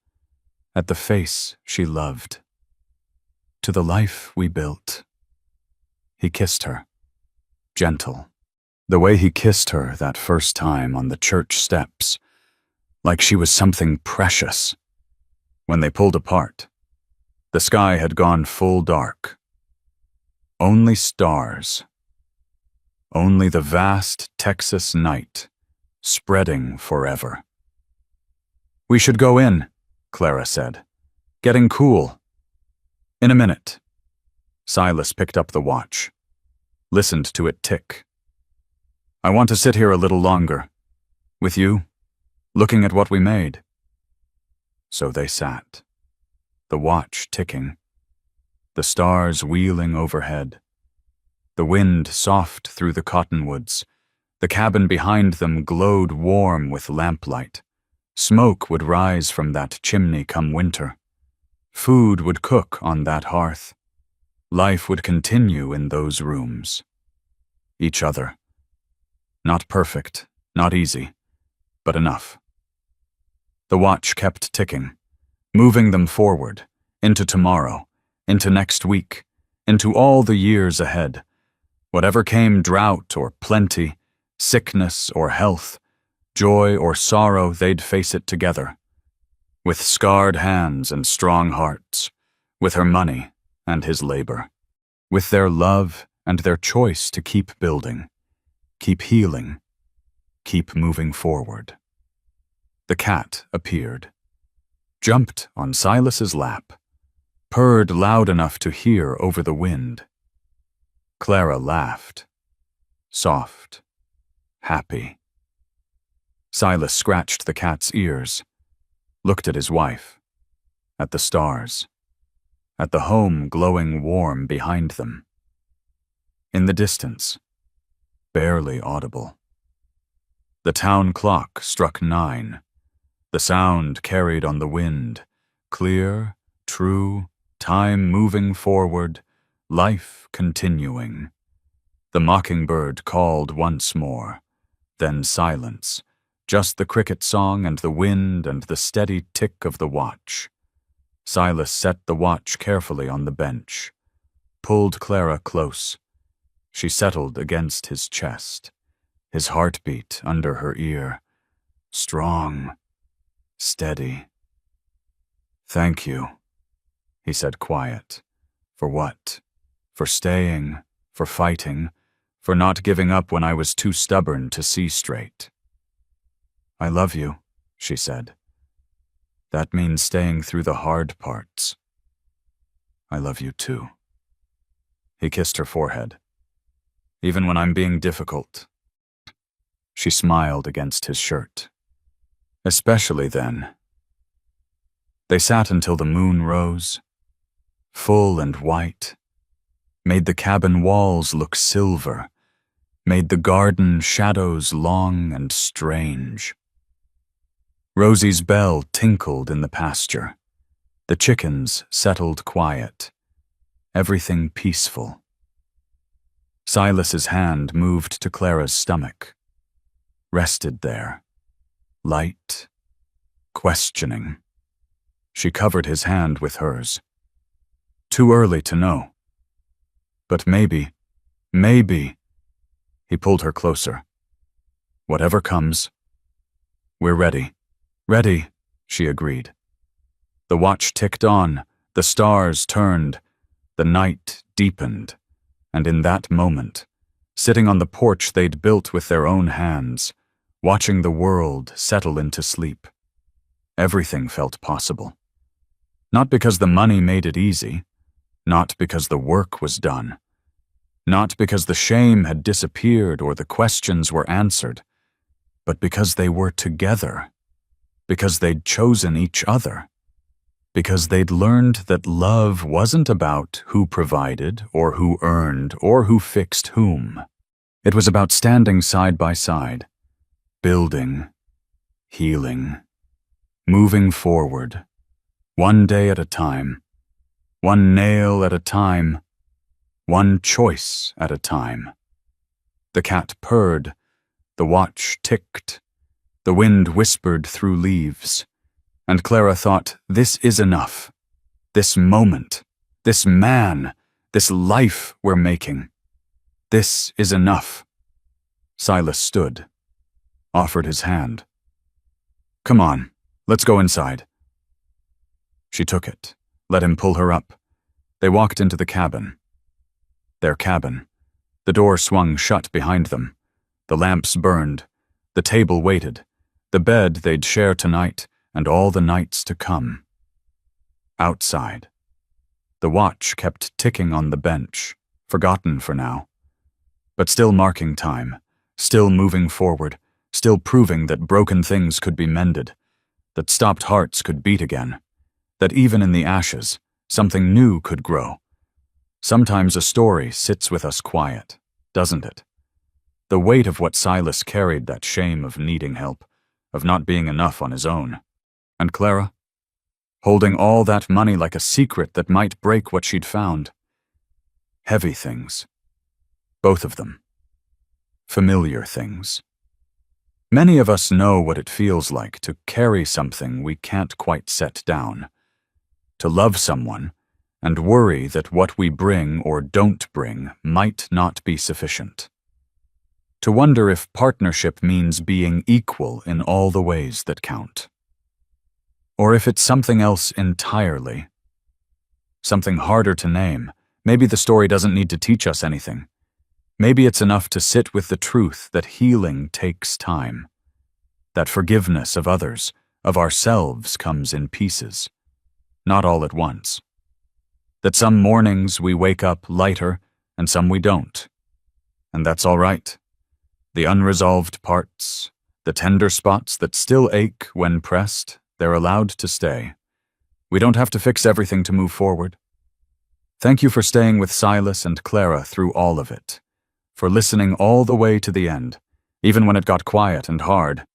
at the face she loved. To the life we built. He kissed her, gentle. The way he kissed her that first time on the church steps, like she was something precious. When they pulled apart, the sky had gone full dark. Only stars. Only the vast Texas night, spreading forever. We should go in, Clara said. Getting cool. In a minute. Silas picked up the watch, listened to it tick. I want to sit here a little longer. With you, looking at what we made. So they sat, the watch ticking, the stars wheeling overhead, the wind soft through the cottonwoods. The cabin behind them glowed warm with lamplight. Smoke would rise from that chimney come winter. Food would cook on that hearth. Life would continue in those rooms. Each other. Not perfect, not easy, but enough. The watch kept ticking, moving them forward, into tomorrow, into next week, into all the years ahead. Whatever came, drought or plenty, sickness or health, joy or sorrow, they'd face it together. With scarred hands and strong hearts, with her money and his labor, with their love and their choice to keep building. Keep healing, keep moving forward. The cat appeared, jumped on Silas's lap, purred loud enough to hear over the wind. Clara laughed, soft, happy. Silas scratched the cat's ears, looked at his wife, at the stars, at the home glowing warm behind them. In the distance, barely audible. The town clock struck 9. The sound carried on the wind, clear, true, time moving forward, life continuing. The mockingbird called once more, then silence, just the cricket song and the wind and the steady tick of the watch. Silas set the watch carefully on the bench, pulled Clara close. She settled against his chest, his heartbeat under her ear. Strong, steady. Thank you, he said quiet. For what? For staying, for fighting, for not giving up when I was too stubborn to see straight. I love you, she said. That means staying through the hard parts. I love you too. He kissed her forehead. Even when I'm being difficult. She smiled against his shirt. Especially then. They sat until the moon rose, full and white, made the cabin walls look silver, made the garden shadows long and strange. Rosie's bell tinkled in the pasture. The chickens settled quiet, everything peaceful. Silas's hand moved to Clara's stomach, rested there, light, questioning. She covered his hand with hers. Too early to know. But maybe. He pulled her closer. Whatever comes. We're ready. Ready, she agreed. The watch ticked on, the stars turned, the night deepened, and in that moment, sitting on the porch they'd built with their own hands, watching the world settle into sleep. Everything felt possible. Not because the money made it easy, not because the work was done, not because the shame had disappeared or the questions were answered, but because they were together, because they'd chosen each other, because they'd learned that love wasn't about who provided or who earned or who fixed whom. It was about standing side by side, building, healing, moving forward, one day at a time, one nail at a time, one choice at a time. The cat purred, the watch ticked, the wind whispered through leaves, and Clara thought, this is enough. This moment, this man, this life we're making. This is enough. Silas stood, offered his hand. Come on, let's go inside. She took it, let him pull her up. They walked into the cabin. Their cabin. The door swung shut behind them. The lamps burned. The table waited. The bed they'd share tonight and all the nights to come. Outside. The watch kept ticking on the bench, forgotten for now, but still marking time, still moving forward, still proving that broken things could be mended, that stopped hearts could beat again, that even in the ashes, something new could grow. Sometimes a story sits with us quiet, doesn't it? The weight of what Silas carried, that shame of needing help, of not being enough on his own. And Clara? Holding all that money like a secret that might break what she'd found. Heavy things. Both of them. Familiar things. Many of us know what it feels like to carry something we can't quite set down. To love someone and worry that what we bring or don't bring might not be sufficient. To wonder if partnership means being equal in all the ways that count. Or if it's something else entirely. Something harder to name. Maybe the story doesn't need to teach us anything. Maybe it's enough to sit with the truth that healing takes time. That forgiveness of others, of ourselves, comes in pieces. Not all at once. That some mornings we wake up lighter and some we don't. And that's all right. The unresolved parts, the tender spots that still ache when pressed, they're allowed to stay. We don't have to fix everything to move forward. Thank you for staying with Silas and Clara through all of it, for listening all the way to the end, even when it got quiet and hard.